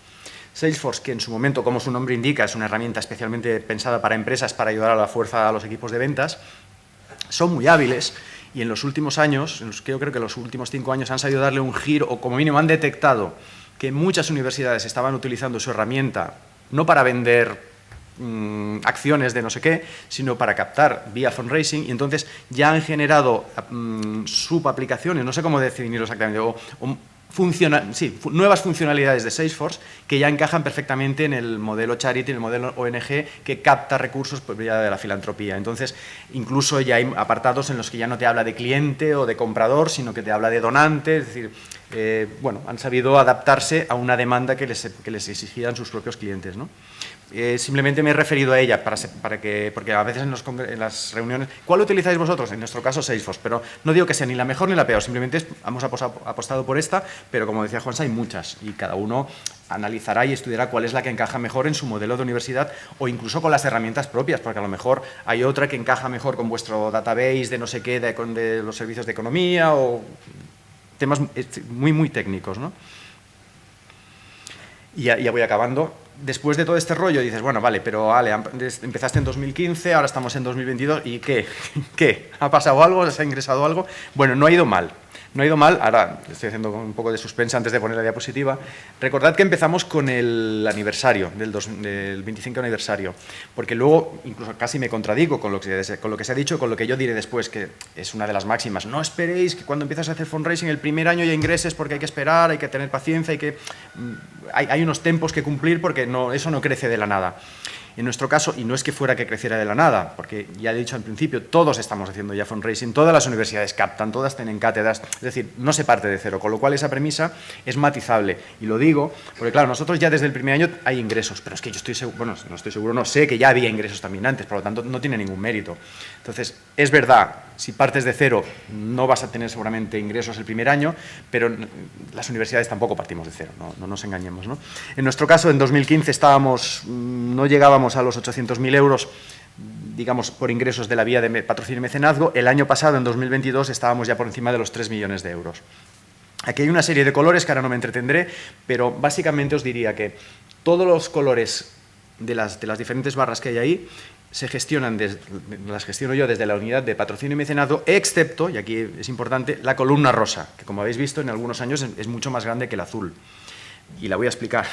Salesforce, que en su momento, como su nombre indica, es una herramienta especialmente pensada para empresas para ayudar a la fuerza a los equipos de ventas, son muy hábiles y en los últimos años, yo creo que los últimos 5 años han sabido darle un giro, o como mínimo han detectado que muchas universidades estaban utilizando su herramienta no para vender acciones de no sé qué, sino para captar vía fundraising, y entonces ya han generado subaplicaciones, no sé cómo definirlo exactamente, nuevas funcionalidades de Salesforce que ya encajan perfectamente en el modelo Charity, en el modelo ONG que capta recursos por vía de la filantropía. Entonces, incluso ya hay apartados en los que ya no te habla de cliente o de comprador, sino que te habla de donante, es decir, han sabido adaptarse a una demanda que les exigían sus propios clientes, ¿no? simplemente me he referido a ella porque a veces en las reuniones, ¿cuál utilizáis vosotros? En nuestro caso Salesforce, pero no digo que sea ni la mejor ni la peor, simplemente hemos apostado por esta, pero como decía Juansa, hay muchas y cada uno analizará y estudiará cuál es la que encaja mejor en su modelo de universidad o incluso con las herramientas propias, porque a lo mejor hay otra que encaja mejor con vuestro database de no sé qué, de los servicios de economía o temas muy técnicos, ¿no? Y ya voy acabando. Después de todo este rollo dices, bueno, vale, pero Ale, empezaste en 2015, ahora estamos en 2022, ¿y qué? ¿Qué? ¿Ha pasado algo? ¿Se ha ingresado algo? Bueno, no ha ido mal. No ha ido mal, ahora estoy haciendo un poco de suspense antes de poner la diapositiva. Recordad que empezamos con el aniversario, del 25 aniversario, porque luego incluso casi me contradigo con lo que se ha dicho, con lo que yo diré después, que es una de las máximas. No esperéis que cuando empiezas a hacer fundraising el primer año ya ingreses, porque hay que esperar, hay que tener paciencia, hay unos tempos que cumplir porque eso no crece de la nada. En nuestro caso, y no es que fuera que creciera de la nada, porque ya he dicho al principio, todos estamos haciendo ya fundraising, todas las universidades captan, todas tienen cátedras, es decir, no se parte de cero, con lo cual esa premisa es matizable. Y lo digo porque, claro, nosotros ya desde el primer año hay ingresos, pero es que yo estoy seguro, bueno, no estoy seguro, no sé que ya había ingresos también antes, por lo tanto no tiene ningún mérito. Entonces, es verdad, si partes de cero no vas a tener seguramente ingresos el primer año, pero las universidades tampoco partimos de cero, no nos engañemos, ¿no? En nuestro caso, en 2015 no llegábamos a los 800.000 euros, digamos, por ingresos de la vía de patrocinio y mecenazgo. El año pasado, en 2022, estábamos ya por encima de los 3 millones de euros. Aquí hay una serie de colores que ahora no me entretendré, pero básicamente os diría que todos los colores de las diferentes barras que hay ahí se gestionan, las gestiono yo desde la unidad de patrocinio y mecenazgo, excepto, y aquí es importante, la columna rosa, que como habéis visto en algunos años es mucho más grande que el azul. Y la voy a explicar.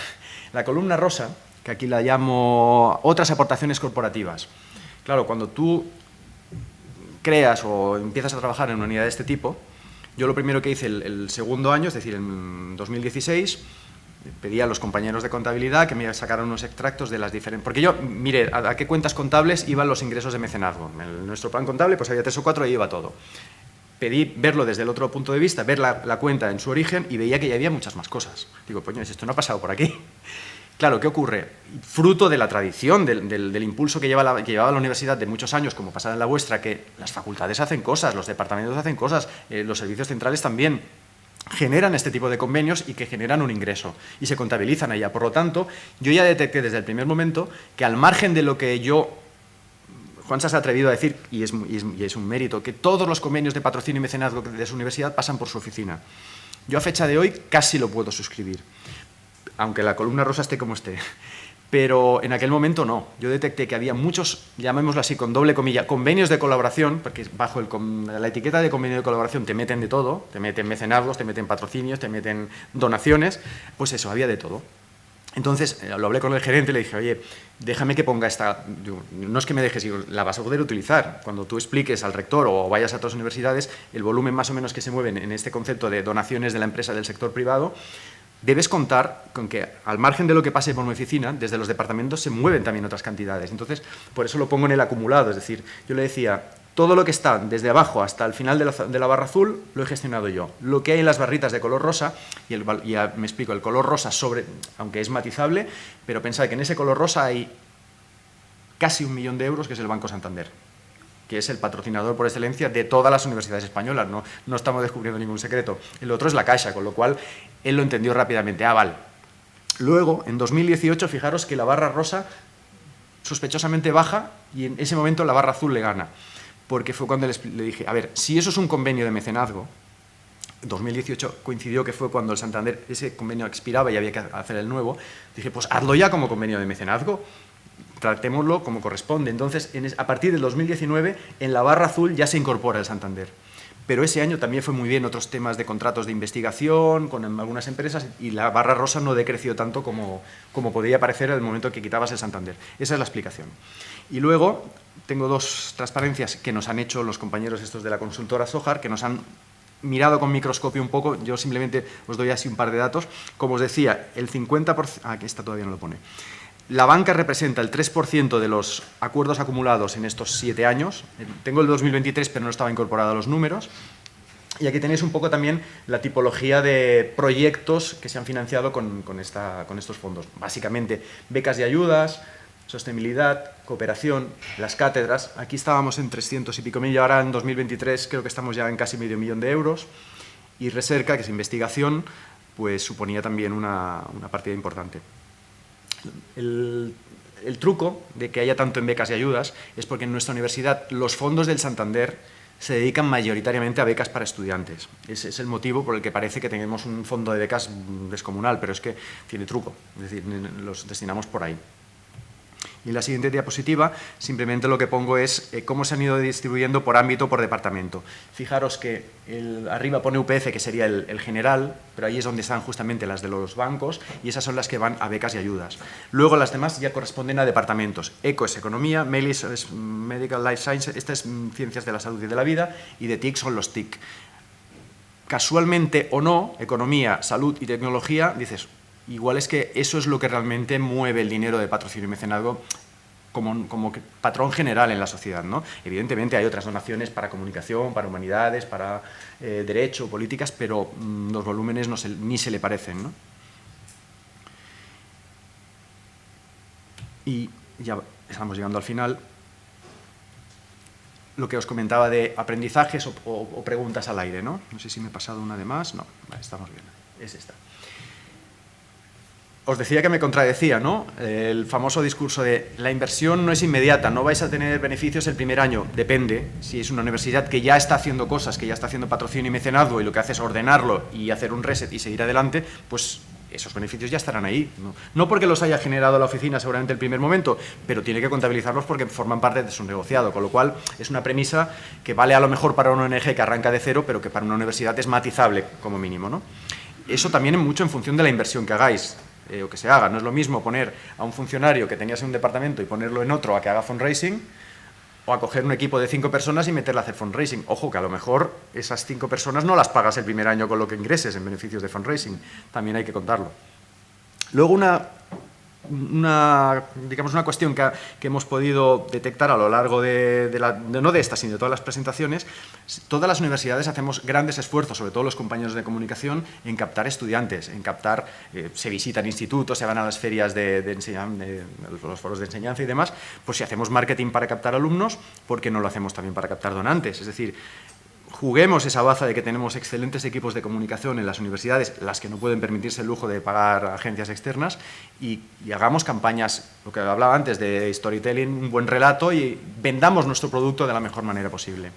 La columna rosa, que aquí la llamo otras aportaciones corporativas. Claro, cuando tú creas o empiezas a trabajar en una unidad de este tipo, yo lo primero que hice el segundo año, es decir, en 2016, pedí a los compañeros de contabilidad que me sacaran unos extractos de las diferentes... Porque yo, mire, a qué cuentas contables iban los ingresos de mecenazgo. En nuestro plan contable pues había 3 o 4 y iba todo. Pedí verlo desde el otro punto de vista, ver la cuenta en su origen y veía que ya había muchas más cosas. Digo, pues esto no ha pasado por aquí. Claro, ¿qué ocurre? Fruto de la tradición, del impulso que llevaba la universidad de muchos años, como pasaba en la vuestra, que las facultades hacen cosas, los departamentos hacen cosas, los servicios centrales también generan este tipo de convenios y que generan un ingreso y se contabilizan allá. Por lo tanto, yo ya detecté desde el primer momento que al margen de lo que Juansa se ha atrevido a decir, y es un mérito, que todos los convenios de patrocinio y mecenazgo de su universidad pasan por su oficina. Yo a fecha de hoy casi lo puedo suscribir, aunque la columna rosa esté como esté. Pero en aquel momento no. Yo detecté que había muchos, llamémoslo así, con doble comilla, convenios de colaboración, porque bajo la etiqueta de convenio de colaboración te meten de todo, te meten mecenazgos, te meten patrocinios, te meten donaciones, pues eso, había de todo. Entonces, lo hablé con el gerente y le dije, oye, déjame que ponga esta... No es que me dejes, la vas a poder utilizar. Cuando tú expliques al rector o vayas a otras universidades, el volumen más o menos que se mueven en este concepto de donaciones de la empresa del sector privado, debes contar con que, al margen de lo que pase por mi oficina, desde los departamentos se mueven también otras cantidades. Entonces, por eso lo pongo en el acumulado. Es decir, yo le decía, todo lo que está desde abajo hasta el final de la barra azul lo he gestionado yo. Lo que hay en las barritas de color rosa, y ya me explico, el color rosa aunque es matizable, pero pensad que en ese color rosa hay casi 1 millón de euros, que es el Banco Santander, que es el patrocinador por excelencia de todas las universidades españolas. No estamos descubriendo ningún secreto. El otro es la Caixa, con lo cual él lo entendió rápidamente. Vale. Luego, en 2018, fijaros que la barra rosa sospechosamente baja y en ese momento la barra azul le gana. Porque fue cuando le dije, a ver, si eso es un convenio de mecenazgo, 2018 coincidió que fue cuando el Santander, ese convenio expiraba y había que hacer el nuevo, dije, pues hazlo ya como convenio de mecenazgo, tratémoslo como corresponde. Entonces, a partir del 2019, en la barra azul ya se incorpora el Santander. Pero ese año también fue muy bien otros temas de contratos de investigación con algunas empresas y la barra rosa no decreció tanto como podría parecer en el momento que quitabas el Santander. Esa es la explicación. Y luego tengo 2 transparencias que nos han hecho los compañeros estos de la consultora Zohar, que nos han mirado con microscopio un poco. Yo simplemente os doy así un par de datos. Como os decía, el 50%... aquí esta todavía no lo pone. La banca representa el 3% de los acuerdos acumulados en estos 7 años. Tengo el 2023, pero no estaba incorporado a los números. Y aquí tenéis un poco también la tipología de proyectos que se han financiado con estos fondos. Básicamente, becas y ayudas, Sostenibilidad, cooperación, las cátedras. Aquí estábamos en 300 y pico mil y ahora en 2023 creo que estamos ya en casi medio millón de euros. Y Recerca, que es investigación, pues suponía también una partida importante. El truco de que haya tanto en becas y ayudas es porque en nuestra universidad los fondos del Santander se dedican mayoritariamente a becas para estudiantes. Ese es el motivo por el que parece que tenemos un fondo de becas descomunal, pero es que tiene truco, es decir, los destinamos por ahí. Y en la siguiente diapositiva simplemente lo que pongo es cómo se han ido distribuyendo por ámbito, por departamento. Fijaros que arriba pone UPF, que sería el general, pero ahí es donde están justamente las de los bancos y esas son las que van a becas y ayudas. Luego las demás ya corresponden a departamentos. ECO es economía, MELIS es Medical Life Sciences, esta es ciencias de la salud y de la vida y de TIC son los TIC. Casualmente o no, economía, salud y tecnología, dices, igual es que eso es lo que realmente mueve el dinero de patrocinio y mecenazgo como patrón general en la sociedad, ¿no? Evidentemente hay otras donaciones para comunicación, para humanidades, para derecho, políticas, pero los volúmenes ni se le parecen, ¿no? Y ya estamos llegando al final. Lo que os comentaba de aprendizajes o preguntas al aire, ¿no? No sé si me he pasado una de más. No, vale, estamos bien. Es esta. Os decía que me contradecía, ¿no? El famoso discurso de la inversión no es inmediata, no vais a tener beneficios el primer año. Depende, si es una universidad que ya está haciendo cosas, que ya está haciendo patrocinio y mecenazgo y lo que hace es ordenarlo y hacer un reset y seguir adelante, pues esos beneficios ya estarán ahí. No porque los haya generado la oficina seguramente el primer momento, pero tiene que contabilizarlos porque forman parte de su negociado, con lo cual es una premisa que vale a lo mejor para una ONG que arranca de cero, pero que para una universidad es matizable como mínimo, ¿no? Eso también mucho en función de la inversión que hagáis. O que se haga. No es lo mismo poner a un funcionario que tenías en un departamento y ponerlo en otro a que haga fundraising o a coger un equipo de 5 personas y meterle a hacer fundraising. Ojo, que a lo mejor esas 5 personas no las pagas el primer año con lo que ingreses en beneficios de fundraising. También hay que contarlo. Luego digamos una cuestión que hemos podido detectar a lo largo no de estas, sino de todas las presentaciones. Todas las universidades hacemos grandes esfuerzos, sobre todo los compañeros de comunicación, en captar estudiantes, en captar, se visitan institutos, se van a las ferias los foros de enseñanza y demás. Pues si hacemos marketing para captar alumnos, ¿por qué no lo hacemos también para captar donantes? Es decir, juguemos esa baza de que tenemos excelentes equipos de comunicación en las universidades, las que no pueden permitirse el lujo de pagar agencias externas, y hagamos campañas, lo que hablaba antes, de storytelling, un buen relato, y vendamos nuestro producto de la mejor manera posible.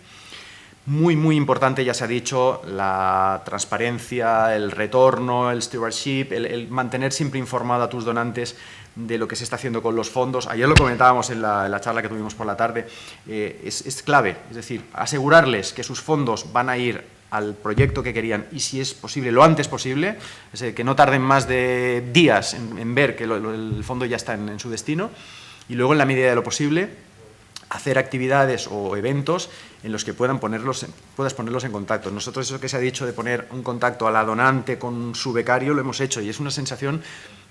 Muy, muy importante, ya se ha dicho, la transparencia, el retorno, el stewardship, el mantener siempre informado a tus donantes de lo que se está haciendo con los fondos. Ayer lo comentábamos en la charla que tuvimos por la tarde, es clave, es decir, asegurarles que sus fondos van a ir al proyecto que querían y, si es posible, lo antes posible, es decir, que no tarden más de días en ver que el fondo ya está en su destino, y luego, en la medida de lo posible, hacer actividades o eventos en los que puedas ponerlos en contacto. Nosotros eso que se ha dicho de poner un contacto a la donante con su becario lo hemos hecho y es una sensación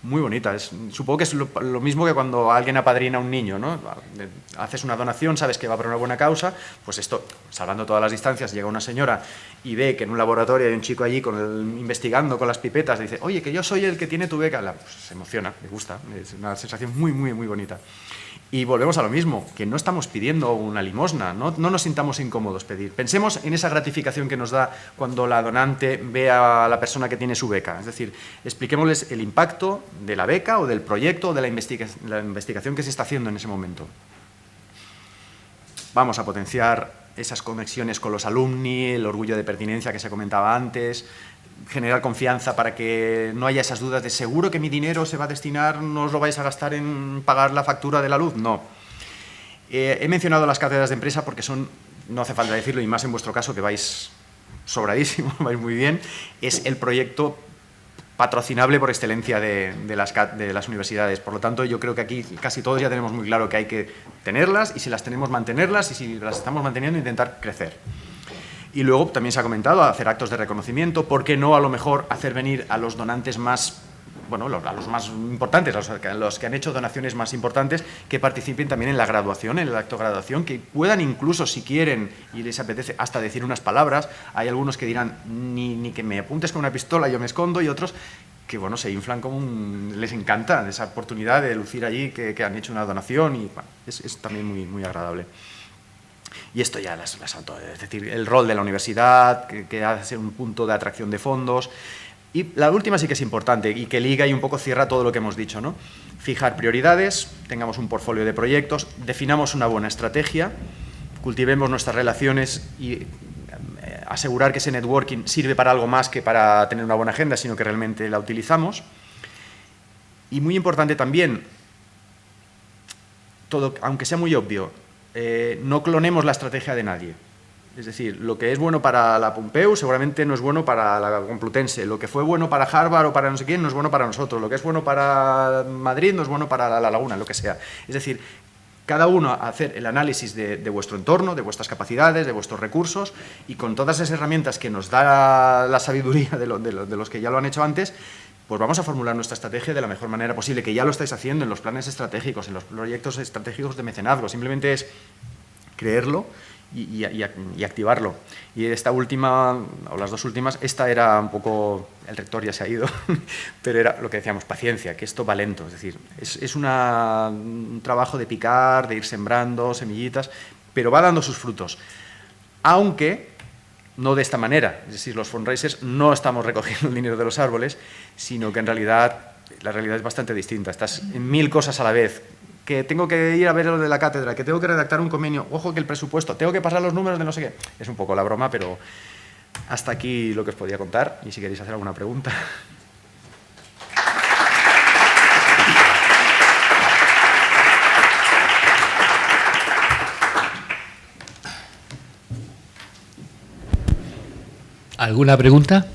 muy bonita. Supongo que es lo mismo que cuando alguien apadrina a un niño, ¿no? Haces una donación, sabes que va por una buena causa, pues esto, salvando todas las distancias, llega una señora y ve que en un laboratorio hay un chico allí investigando con las pipetas, y dice, oye, que yo soy el que tiene tu beca, pues se emociona, le gusta, es una sensación muy, muy, muy bonita. Y volvemos a lo mismo, que no estamos pidiendo una limosna, no nos sintamos incómodos pedir. Pensemos en esa gratificación que nos da cuando la donante ve a la persona que tiene su beca. Es decir, expliquémosles el impacto de la beca o del proyecto o de la investigación que se está haciendo en ese momento. Vamos a potenciar esas conexiones con los alumni, el orgullo de pertinencia que se comentaba antes, generar confianza para que no haya esas dudas de seguro que mi dinero se va a destinar, no os lo vais a gastar en pagar la factura de la luz. No. He mencionado las cátedras de empresa porque son, no hace falta decirlo, y más en vuestro caso que vais sobradísimo, vais muy bien, es el proyecto patrocinable por excelencia de las universidades. Por lo tanto, yo creo que aquí casi todos ya tenemos muy claro que hay que tenerlas, y si las tenemos, mantenerlas, y si las estamos manteniendo, intentar crecer. Y luego también se ha comentado hacer actos de reconocimiento. ¿Por qué no, a lo mejor, hacer venir a los donantes más, bueno, a los más importantes, los que han hecho donaciones más importantes, que participen también en la graduación, en el acto de graduación, que puedan incluso, si quieren y les apetece, hasta decir unas palabras? Hay algunos que dirán, ni que me apuntes con una pistola, yo me escondo, y otros que bueno, se inflan les encanta esa oportunidad de lucir allí que han hecho una donación y bueno, es también muy agradable. Y esto ya las salto, es decir, el rol de la universidad, que ha de ser un punto de atracción de fondos. Y la última sí que es importante y que liga y un poco cierra todo lo que hemos dicho, ¿no? Fijar prioridades, tengamos un portfolio de proyectos, definamos una buena estrategia, cultivemos nuestras relaciones y asegurar que ese networking sirve para algo más que para tener una buena agenda, sino que realmente la utilizamos. Y muy importante también, aunque sea muy obvio, no clonemos la estrategia de nadie. Es decir, lo que es bueno para la Pompeu seguramente no es bueno para la Complutense. Lo que fue bueno para Harvard o para no sé quién no es bueno para nosotros. Lo que es bueno para Madrid no es bueno para la Laguna, lo que sea. Es decir, cada uno hacer el análisis de vuestro entorno, de vuestras capacidades, de vuestros recursos, y con todas esas herramientas que nos da la sabiduría de los que ya lo han hecho antes, pues vamos a formular nuestra estrategia de la mejor manera posible, que ya lo estáis haciendo en los planes estratégicos, en los proyectos estratégicos de mecenazgo. Simplemente es creerlo y activarlo. Y esta última, o las dos últimas, esta era un poco, el rector ya se ha ido, pero era lo que decíamos, paciencia, que esto va lento, es decir, es un trabajo de picar, de ir sembrando semillitas, pero va dando sus frutos, aunque no de esta manera, es decir, los fundraisers no estamos recogiendo el dinero de los árboles, sino que en realidad la realidad es bastante distinta, estás en 1000 cosas a la vez, que tengo que ir a ver lo de la cátedra, que tengo que redactar un convenio, ojo que el presupuesto, tengo que pasar los números de no sé qué. Es un poco la broma, pero hasta aquí lo que os podía contar, y si queréis hacer alguna pregunta. ¿Alguna pregunta?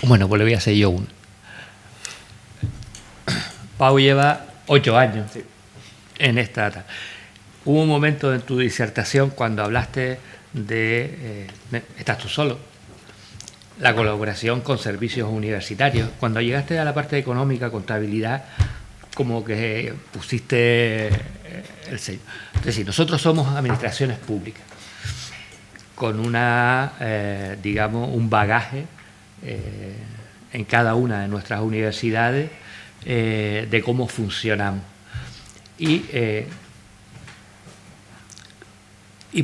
Bueno, pues le voy a hacer yo una. Pau lleva 8 años en esta. Hubo un momento en tu disertación cuando hablaste de, estás tú solo, la colaboración con servicios universitarios. Cuando llegaste a la parte económica, contabilidad, como que pusiste el sello. Es decir, nosotros somos administraciones públicas, con una, digamos, un bagaje en cada una de nuestras universidades de cómo funcionamos. Y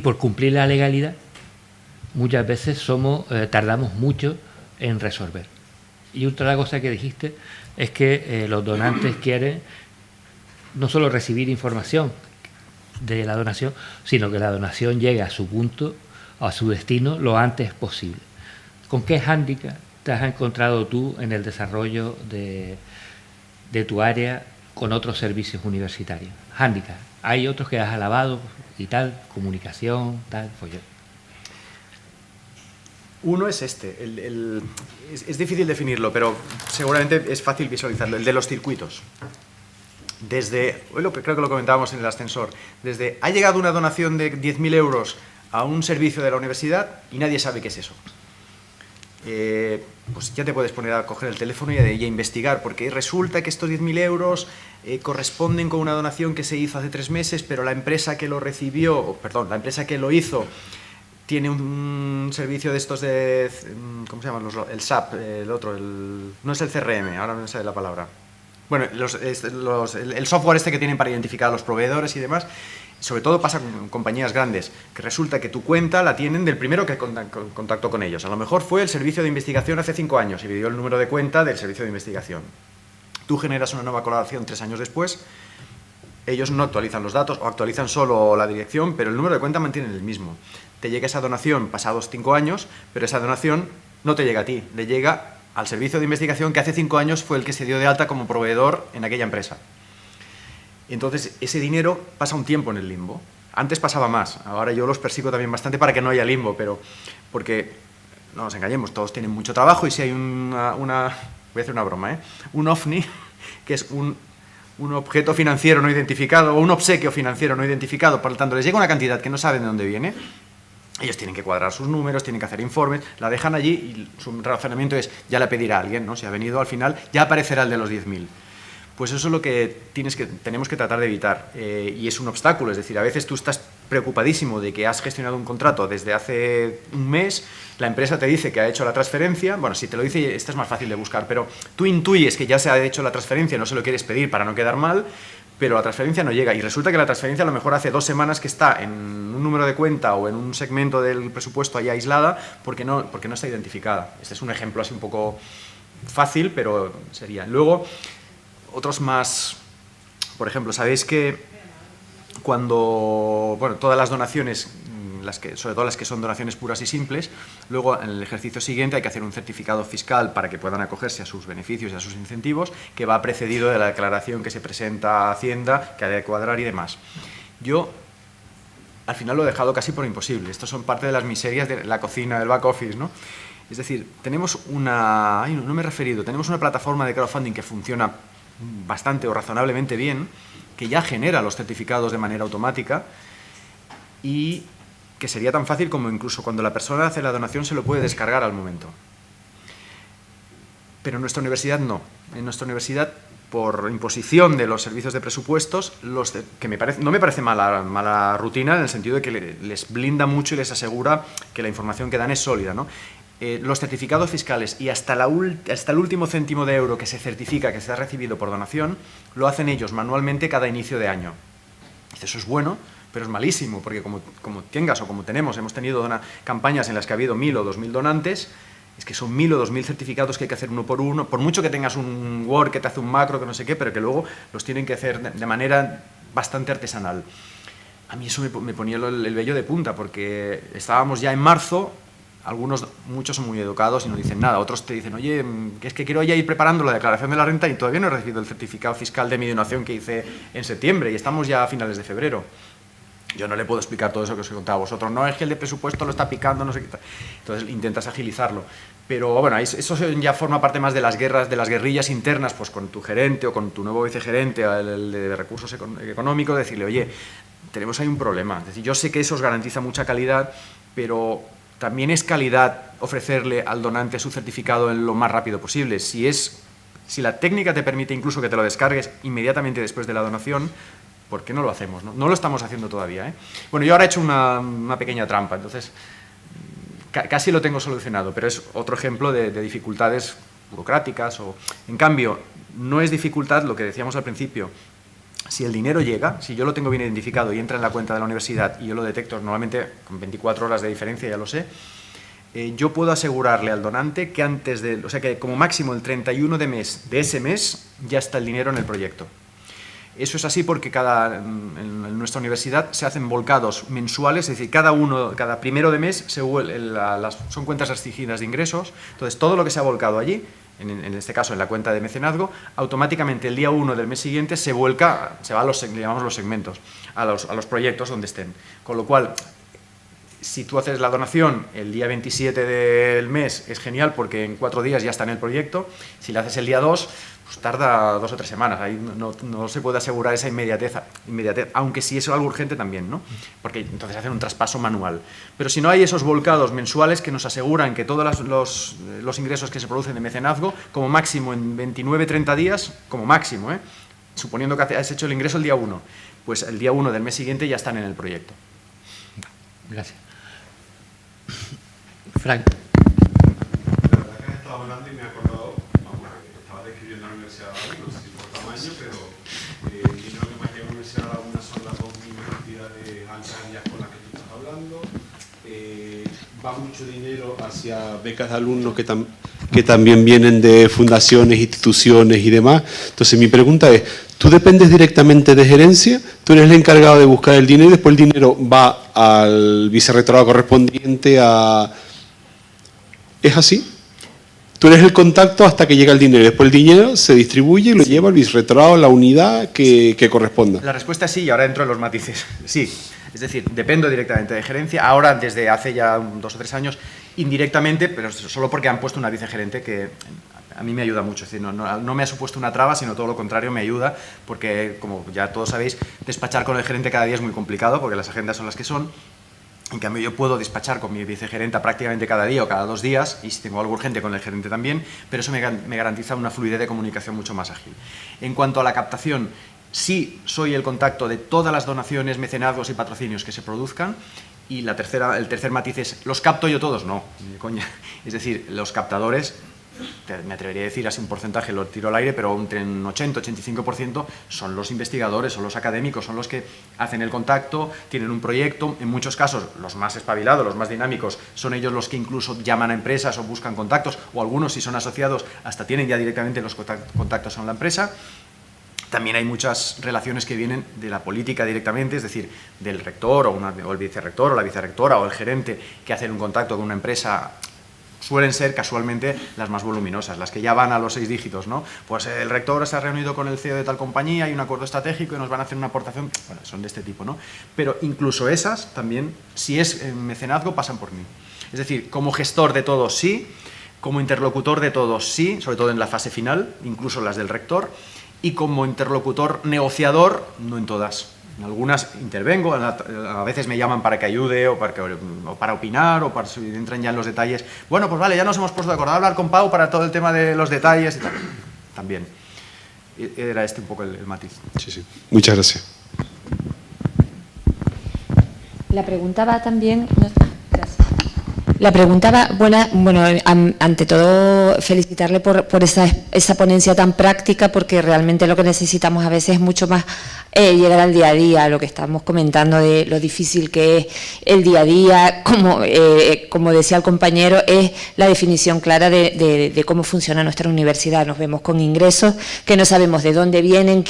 por cumplir la legalidad, muchas veces tardamos mucho en resolver. Y otra cosa que dijiste es que los donantes quieren no solo recibir información de la donación, sino que la donación llegue a su punto, a su destino, lo antes posible. ¿Con qué hándicap te has encontrado tú en el desarrollo de tu área con otros servicios universitarios? Hándicap. Hay otros que has alabado y tal, comunicación, tal, pues yo. Uno es este, es difícil definirlo, pero seguramente es fácil visualizarlo, el de los circuitos. Desde, creo que lo comentábamos en el ascensor, desde ha llegado una donación de 10.000 euros a un servicio de la universidad y nadie sabe qué es eso. Pues ya te puedes poner a coger el teléfono y a investigar, porque resulta que estos 10.000 euros corresponden con una donación que se hizo hace 3 meses, pero la empresa que lo recibió, la empresa que lo hizo, tiene un servicio de estos de, ¿cómo se llaman? El SAP, el otro, no es el CRM, ahora no me sale la palabra. Bueno, el software este que tienen para identificar a los proveedores y demás. Sobre todo pasa con compañías grandes, que resulta que tu cuenta la tienen del primero que contactó con ellos. A lo mejor fue el servicio de investigación hace 5 años y le dio el número de cuenta del servicio de investigación. Tú generas una nueva colaboración 3 años después, ellos no actualizan los datos o actualizan solo la dirección, pero el número de cuenta mantienen el mismo. Te llega esa donación pasados 5 años, pero esa donación no te llega a ti, le llega al servicio de investigación que hace 5 años fue el que se dio de alta como proveedor en aquella empresa. Entonces, ese dinero pasa un tiempo en el limbo. Antes pasaba más, ahora yo los persigo también bastante para que no haya limbo, pero porque, no nos engañemos, todos tienen mucho trabajo y si hay voy a hacer una broma, un OVNI, que es un objeto financiero no identificado o un obsequio financiero no identificado, por lo tanto les llega una cantidad que no saben de dónde viene, ellos tienen que cuadrar sus números, tienen que hacer informes, la dejan allí y su razonamiento es, ya la pedirá alguien, ¿no? Si ha venido al final, ya aparecerá el de los 10.000. Pues eso es lo que tenemos que tratar de evitar, y es un obstáculo. Es decir, a veces tú estás preocupadísimo de que has gestionado un contrato desde hace un mes, la empresa te dice que ha hecho la transferencia, bueno, si te lo dice, esta es más fácil de buscar, pero tú intuyes que ya se ha hecho la transferencia, no se lo quieres pedir para no quedar mal, pero la transferencia no llega, y resulta que la transferencia a lo mejor hace 2 semanas que está en un número de cuenta o en un segmento del presupuesto ahí aislada porque no está identificada. Este es un ejemplo así un poco fácil, pero sería. Luego, otros más, por ejemplo, sabéis que cuando, bueno, todas las donaciones, sobre todo las que son donaciones puras y simples, luego en el ejercicio siguiente hay que hacer un certificado fiscal para que puedan acogerse a sus beneficios y a sus incentivos, que va precedido de la declaración que se presenta a Hacienda, que ha de cuadrar y demás. Yo al final lo he dejado casi por imposible. Estos son parte de las miserias de la cocina, del back office, ¿no? Es decir, tenemos una... Ay, no me he referido. Tenemos una plataforma de crowdfunding que funciona bastante o razonablemente bien, que ya genera los certificados de manera automática y que sería tan fácil como incluso cuando la persona hace la donación se lo puede descargar al momento. Pero en nuestra universidad no. En nuestra universidad, por imposición de los servicios de presupuestos, que no me parece mala rutina, en el sentido de que les blinda mucho y les asegura que la información que dan es sólida, ¿no? Los certificados fiscales y hasta el último céntimo de euro que se certifica que se ha recibido por donación, lo hacen ellos manualmente cada inicio de año. Eso es bueno, pero es malísimo, porque como tengas o como hemos tenido campañas en las que ha habido 1000 o 2000 donantes, es que son 1000 o 2000 certificados que hay que hacer uno por uno, por mucho que tengas un Word que te hace un macro, que no sé qué, pero que luego los tienen que hacer de manera bastante artesanal. A mí eso me ponía el vello de punta, porque estábamos ya en marzo. Muchos son muy educados y no dicen nada. Otros te dicen, oye, es que quiero ya ir preparando la declaración de la renta y todavía no he recibido el certificado fiscal de mi donación que hice en septiembre y estamos ya a finales de febrero. Yo no le puedo explicar todo eso que os he contado a vosotros. No, es que el de presupuesto lo está picando, no sé qué. Entonces intentas agilizarlo. Pero bueno, eso ya forma parte más de las guerras, de las guerrillas internas, pues con tu gerente o con tu nuevo vicegerente, el de recursos económicos, decirle, oye, tenemos ahí un problema. Es decir, yo sé que eso os garantiza mucha calidad, pero también es calidad ofrecerle al donante su certificado en lo más rápido posible. Si la técnica te permite incluso que te lo descargues inmediatamente después de la donación, ¿por qué no lo hacemos? No lo estamos haciendo todavía, ¿eh? Bueno, yo ahora he hecho una pequeña trampa, entonces casi lo tengo solucionado, pero es otro ejemplo de dificultades burocráticas. En cambio, no es dificultad lo que decíamos al principio. Si el dinero llega, si yo lo tengo bien identificado y entra en la cuenta de la universidad y yo lo detecto normalmente con 24 horas de diferencia, ya lo sé, yo puedo asegurarle al donante que que como máximo el 31 de ese mes ya está el dinero en el proyecto. Eso es así porque en nuestra universidad se hacen volcados mensuales, es decir, cada primero de mes son cuentas restringidas de ingresos, entonces todo lo que se ha volcado allí, en este caso en la cuenta de mecenazgo, automáticamente el día 1 del mes siguiente se va le llamamos los segmentos, a los proyectos donde estén. Con lo cual, si tú haces la donación el día 27 del mes, es genial porque en 4 días ya está en el proyecto. Si la haces el día 2, pues tarda 2 o 3 semanas. Ahí no se puede asegurar esa inmediatez, aunque si es algo urgente también, ¿no? Porque entonces hacen un traspaso manual. Pero si no hay esos volcados mensuales que nos aseguran que todos los ingresos que se producen de mecenazgo, como máximo en 29-30 días, como máximo, suponiendo que has hecho el ingreso el día 1, pues el día 1 del mes siguiente ya están en el proyecto. Gracias. Frank. La verdad que has estado hablando y me he acordado, estaba describiendo la Universidad de Laguna, no sé si por tamaño, pero el dinero que más llega a la Universidad de Laguna son las 2 mismas entidades bancarias con las que tú estás hablando. Va mucho dinero hacia becas de alumnos que también vienen de fundaciones, instituciones y demás. Entonces mi pregunta es, ¿tú dependes directamente de gerencia? ¿Tú eres el encargado de buscar el dinero y después el dinero va al vicerrectorado correspondiente a...? ¿Es así? Tú eres el contacto hasta que llega el dinero. Después el dinero se distribuye y lo lleva al vicerrectorado, a la unidad que corresponda. La respuesta es sí, y ahora entro en los matices. Sí, es decir, dependo directamente de gerencia. Ahora, desde hace ya 2 o 3 años, indirectamente, pero solo porque han puesto una vicegerente que a mí me ayuda mucho. Es decir, no me ha supuesto una traba, sino todo lo contrario, me ayuda, porque, como ya todos sabéis, despachar con el gerente cada día es muy complicado, porque las agendas son las que son. En cambio, yo puedo despachar con mi vicegerenta prácticamente cada día o cada 2 días, y si tengo algo urgente con el gerente también, pero eso me garantiza una fluidez de comunicación mucho más ágil. En cuanto a la captación, sí soy el contacto de todas las donaciones, mecenazgos y patrocinios que se produzcan, y el tercer matiz es, ¿los capto yo todos? No, ni coña. Es decir, los captadores, me atrevería a decir así un porcentaje, lo tiro al aire, pero entre un 80-85% son los investigadores, son los académicos, son los que hacen el contacto, tienen un proyecto. En muchos casos, los más espabilados, los más dinámicos, son ellos los que incluso llaman a empresas o buscan contactos, o algunos, si son asociados, hasta tienen ya directamente los contactos con la empresa. También hay muchas relaciones que vienen de la política directamente, es decir, del rector o el vicerrector o la vicerrectora o el gerente que hacen un contacto con una empresa. Suelen ser casualmente las más voluminosas, las que ya van a los 6 dígitos, ¿no? Pues el rector se ha reunido con el CEO de tal compañía, hay un acuerdo estratégico y nos van a hacer una aportación. Bueno, son de este tipo, ¿no? Pero incluso esas también, si es mecenazgo, pasan por mí. Es decir, como gestor de todos sí, como interlocutor de todos sí, sobre todo en la fase final, incluso las del rector, y como interlocutor negociador, no en todas. En algunas intervengo, a veces me llaman para que ayude o para opinar o para si entran ya en los detalles. Bueno, pues vale, ya nos hemos puesto de acuerdo a hablar con Pau para todo el tema de los detalles y tal. También. Era este un poco el matiz. Sí, sí. Muchas gracias. La pregunta va también... Gracias. La pregunta va, bueno, ante todo felicitarle por esa ponencia tan práctica, porque realmente lo que necesitamos a veces es mucho más llegar al día a día, lo que estamos comentando de lo difícil que es el día a día, como decía el compañero, es la definición clara de cómo funciona nuestra universidad. Nos vemos con ingresos que no sabemos de dónde vienen,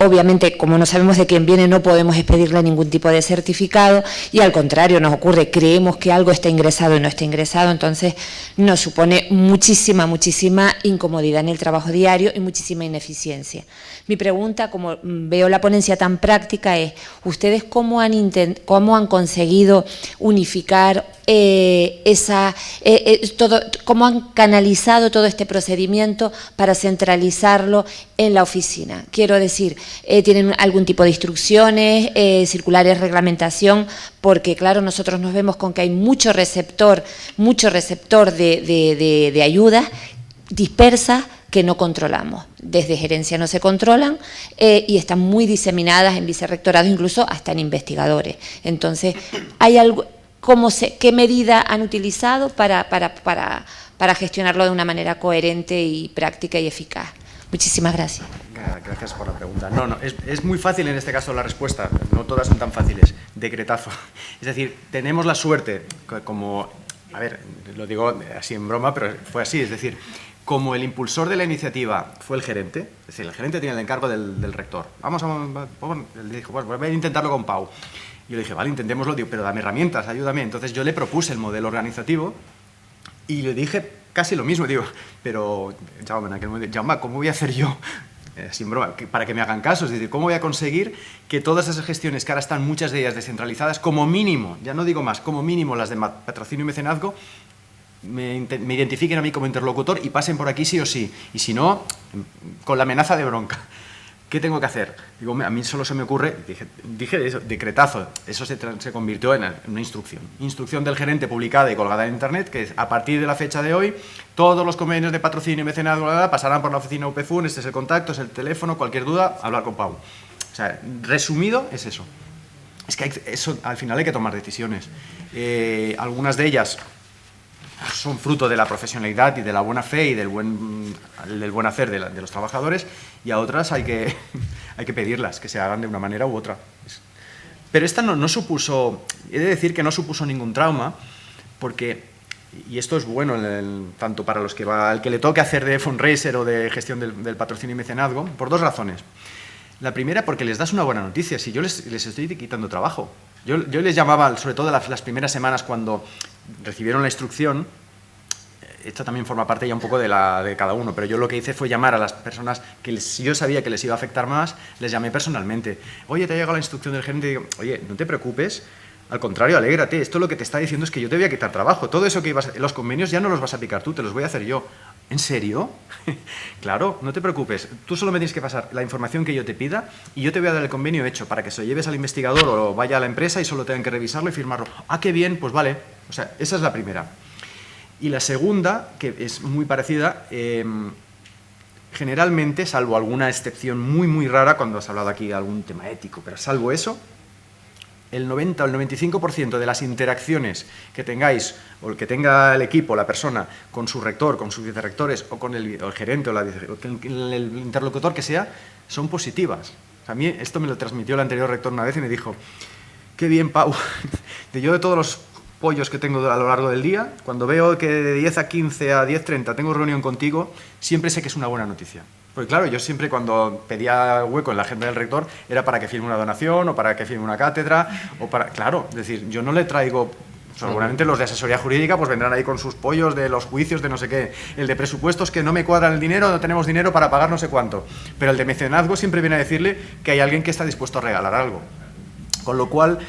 obviamente como no sabemos de quién viene no podemos expedirle ningún tipo de certificado, y al contrario nos ocurre, creemos que algo está ingresado y no está ingresado, entonces nos supone muchísima incomodidad en el trabajo diario y muchísima ineficiencia. Mi pregunta, como veo la ponencia tan práctica, es ¿ustedes cómo han conseguido unificar cómo han canalizado todo este procedimiento para centralizarlo en la oficina? Quiero decir, ¿tienen algún tipo de instrucciones, circulares, reglamentación? Porque claro, nosotros nos vemos con que hay mucho receptor de ayuda dispersa que no controlamos. Desde gerencia no se controlan y están muy diseminadas en vicerrectorados, incluso hasta en investigadores. Entonces, ¿hay algo, qué medida han utilizado para gestionarlo de una manera coherente y práctica y eficaz? Muchísimas gracias. Gracias por la pregunta. No, es muy fácil en este caso la respuesta, no todas son tan fáciles. Decretazo. Es decir, tenemos la suerte, como, a ver, lo digo así en broma, pero fue así, es decir, como el impulsor de la iniciativa fue el gerente, es decir, el gerente tiene el encargo del rector. Él dijo, pues voy a intentarlo con Pau. Yo le dije, vale, intentémoslo, digo, pero dame herramientas, ayúdame. Entonces yo le propuse el modelo organizativo y le dije casi lo mismo, digo, pero, Jaume, en aquel momento, Jaume, ¿cómo voy a hacer yo, sin broma, para que me hagan caso? Es decir, ¿cómo voy a conseguir que todas esas gestiones, que ahora están muchas de ellas descentralizadas, como mínimo, ya no digo más, como mínimo las de patrocinio y mecenazgo, me identifiquen a mí como interlocutor y pasen por aquí sí o sí, y si no, con la amenaza de bronca? ¿Qué tengo que hacer? Digo, a mí solo se me ocurre, dije eso, decretazo, eso se convirtió en una instrucción del gerente publicada y colgada en internet, que es, a partir de la fecha de hoy, todos los convenios de patrocinio y mecenazgo pasarán por la oficina UPFUN, este es el contacto, es el teléfono, cualquier duda, hablar con Pau. O sea, resumido es eso. Es que eso, al final hay que tomar decisiones. Algunas de ellas son fruto de la profesionalidad y de la buena fe y del buen hacer de los trabajadores, y a otras hay que pedirlas, que se hagan de una manera u otra. Pero esta no supuso, he de decir que no supuso ningún trauma, porque, y esto es bueno tanto para los al que le toque hacer de fundraiser o de gestión del patrocinio y mecenazgo, por 2 razones. La primera, porque les das una buena noticia. Si yo les estoy quitando trabajo. Yo les llamaba, sobre todo las primeras semanas cuando recibieron la instrucción, esto también forma parte ya un poco de cada uno, pero yo lo que hice fue llamar a las personas que yo sabía que les iba a afectar más, les llamé personalmente. Oye, te ha llegado la instrucción del gerente, y digo, oye, no te preocupes, al contrario, alégrate, esto lo que te está diciendo es que yo te voy a quitar trabajo, todo eso que los convenios ya no los vas a aplicar tú, te los voy a hacer yo. ¿En serio? Claro, no te preocupes. Tú solo me tienes que pasar la información que yo te pida y yo te voy a dar el convenio hecho para que se lo lleves al investigador o vaya a la empresa y solo tengan que revisarlo y firmarlo. Ah, qué bien, pues vale. O sea, esa es la primera. Y la segunda, que es muy parecida, generalmente, salvo alguna excepción muy, muy rara, cuando has hablado aquí de algún tema ético, pero salvo eso, el 90 o el 95% de las interacciones que tengáis, o que tenga el equipo, la persona, con su rector, con sus vicerrectores, o con el gerente, o el interlocutor que sea, son positivas. A mí esto me lo transmitió el anterior rector una vez y me dijo, qué bien, Pau, yo de todos los pollos que tengo a lo largo del día, cuando veo que de 10 a 15 a 10:30 tengo reunión contigo, siempre sé que es una buena noticia. Porque claro, yo siempre cuando pedía hueco en la agenda del rector era para que firme una donación o para que firme una cátedra o para... Claro, es decir, yo no le traigo... Seguramente los de asesoría jurídica pues vendrán ahí con sus pollos de los juicios de no sé qué. El de presupuestos que no me cuadran el dinero, no tenemos dinero para pagar no sé cuánto. Pero el de mecenazgo siempre viene a decirle que hay alguien que está dispuesto a regalar algo. Con lo cual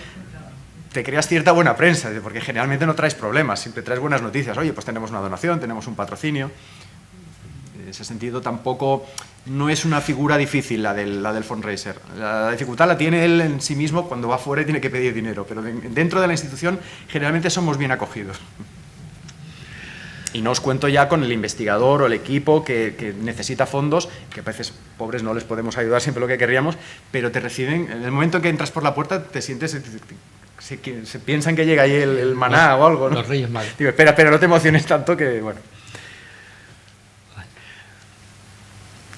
te creas cierta buena prensa, porque generalmente no traes problemas, siempre traes buenas noticias. Oye, pues tenemos una donación, tenemos un patrocinio. En ese sentido tampoco no es una figura difícil la del fundraiser. La dificultad la tiene él en sí mismo cuando va fuera y tiene que pedir dinero, pero dentro de la institución generalmente somos bien acogidos. Y no os cuento ya con el investigador o el equipo que necesita fondos, que a veces pobres no les podemos ayudar siempre lo que querríamos, pero te reciben, en el momento en que entras por la puerta te sientes... Se piensan que llega ahí el maná o algo, ¿no? Los Reyes Magos. Digo, espera, no te emociones tanto que, bueno...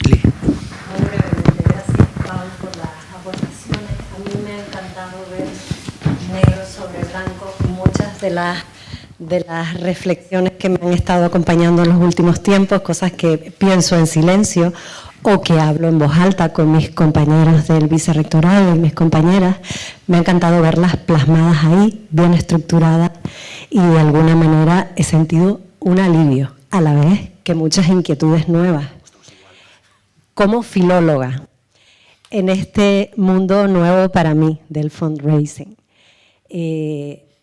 Muy brevemente, gracias Pablo por las aportaciones. A mí me ha encantado ver negro sobre blanco muchas de las reflexiones que me han estado acompañando en los últimos tiempos, cosas que pienso en silencio o que hablo en voz alta con mis compañeros del vicerrectorado y mis compañeras. Me ha encantado verlas plasmadas ahí, bien estructuradas, y de alguna manera he sentido un alivio, a la vez que muchas inquietudes nuevas. Como filóloga, en este mundo nuevo para mí del fundraising,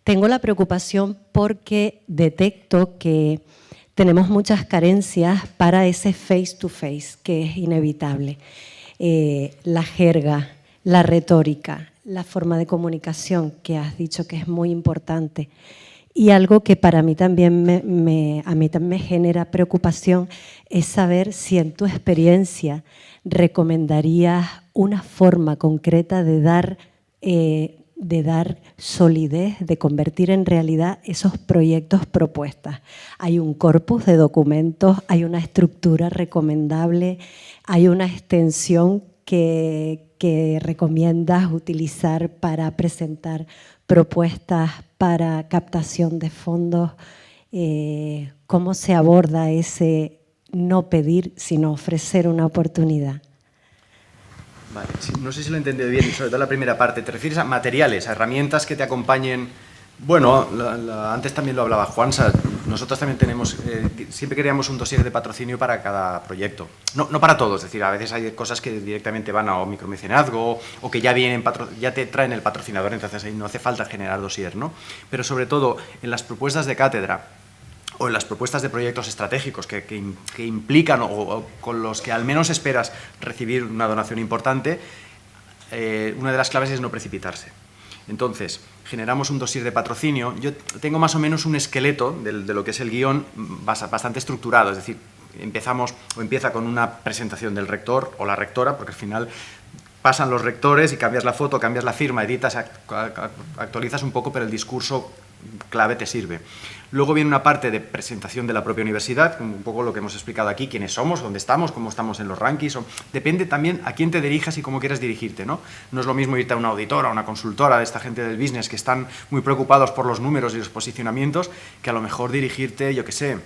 tengo la preocupación porque detecto que tenemos muchas carencias para ese face to face que es inevitable. La jerga, la retórica, la forma de comunicación que has dicho que es muy importante. Y algo que para mí también me genera preocupación es saber si en tu experiencia recomendarías una forma concreta de dar solidez, de convertir en realidad esos proyectos propuestas. Hay un corpus de documentos, hay una estructura recomendable, hay una extensión que recomiendas utilizar para presentar propuestas para captación de fondos. ¿Cómo se aborda ese no pedir, sino ofrecer una oportunidad? Vale, sí, no sé si lo he entendido bien, sobre todo la primera parte. ¿Te refieres a materiales, a herramientas que te acompañen? Bueno, antes también lo hablaba Juansa. Nosotros también tenemos, siempre queríamos un dossier de patrocinio para cada proyecto. No para todos, es decir, a veces hay cosas que directamente van a micromecenazgo o que ya te traen el patrocinador, entonces ahí no hace falta generar dossier, ¿no? Pero sobre todo en las propuestas de cátedra o en las propuestas de proyectos estratégicos que implican o con los que al menos esperas recibir una donación importante, una de las claves es no precipitarse. Entonces, generamos un dossier de patrocinio. Yo tengo más o menos un esqueleto de lo que es el guión bastante estructurado, es decir, empieza con una presentación del rector o la rectora, porque al final pasan los rectores y cambias la foto, cambias la firma, editas, actualizas un poco, pero el discurso clave te sirve. Luego viene una parte de presentación de la propia universidad, un poco lo que hemos explicado aquí, quiénes somos, dónde estamos, cómo estamos en los rankings. Depende también a quién te dirijas y cómo quieras dirigirte, ¿no? No es lo mismo irte a una auditora, a una consultora de esta gente del business que están muy preocupados por los números y los posicionamientos, que a lo mejor dirigirte, yo qué sé,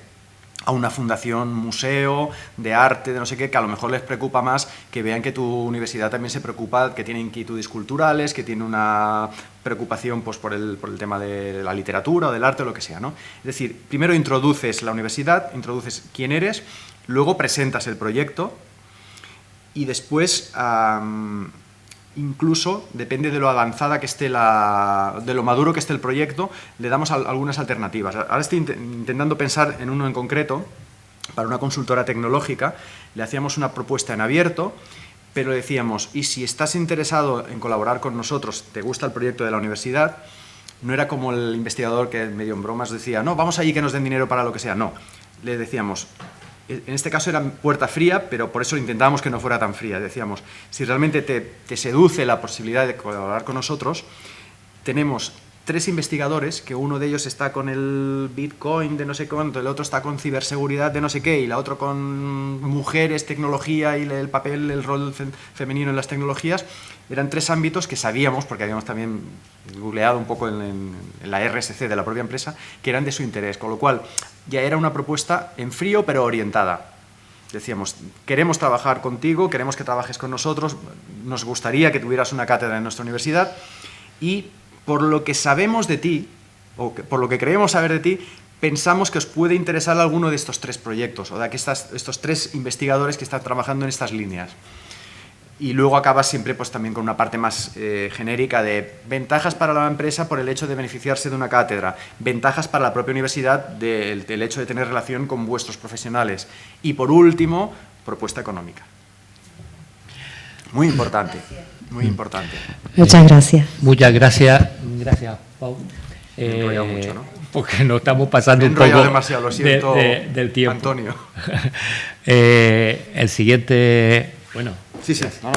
a una fundación, museo, de arte, de no sé qué, que a lo mejor les preocupa más que vean que tu universidad también se preocupa, que tiene inquietudes culturales, que tiene una preocupación pues, por el tema de la literatura o del arte o lo que sea, ¿no? Es decir, primero introduces la universidad, introduces quién eres, luego presentas el proyecto y después... incluso, depende de lo avanzada que esté de lo maduro que esté el proyecto, le damos algunas alternativas. Ahora estoy intentando pensar en uno en concreto, para una consultora tecnológica, le hacíamos una propuesta en abierto, pero le decíamos, y si estás interesado en colaborar con nosotros, te gusta el proyecto de la universidad, no era como el investigador que medio en bromas decía, no, vamos allí que nos den dinero para lo que sea, no. Le decíamos, en este caso era puerta fría, pero por eso intentábamos que no fuera tan fría. Decíamos, si realmente te seduce la posibilidad de colaborar con nosotros, tenemos 3 investigadores, que uno de ellos está con el Bitcoin de no sé cuánto, el otro está con ciberseguridad de no sé qué, y la otra con mujeres, tecnología y el papel, el rol femenino en las tecnologías. Eran 3 ámbitos que sabíamos, porque habíamos también googleado un poco en la RSC de la propia empresa, que eran de su interés, con lo cual ya era una propuesta en frío pero orientada. Decíamos, queremos trabajar contigo, queremos que trabajes con nosotros, nos gustaría que tuvieras una cátedra en nuestra universidad, y por lo que sabemos de ti, o por lo que creemos saber de ti, pensamos que os puede interesar alguno de estos 3 proyectos, o de que estos 3 investigadores que están trabajando en estas líneas. Y luego acabas siempre pues, también con una parte más genérica de ventajas para la empresa por el hecho de beneficiarse de una cátedra, ventajas para la propia universidad del hecho de tener relación con vuestros profesionales, y por último, propuesta económica. Muy importante. Muy importante. Muchas gracias. Muchas gracias. Gracias, Pau. Me he enrollado mucho, ¿no? Porque nos estamos pasando un Me he enrollado poco demasiado, lo siento, del tiempo. Antonio. El siguiente... Bueno. Sí, sí. No.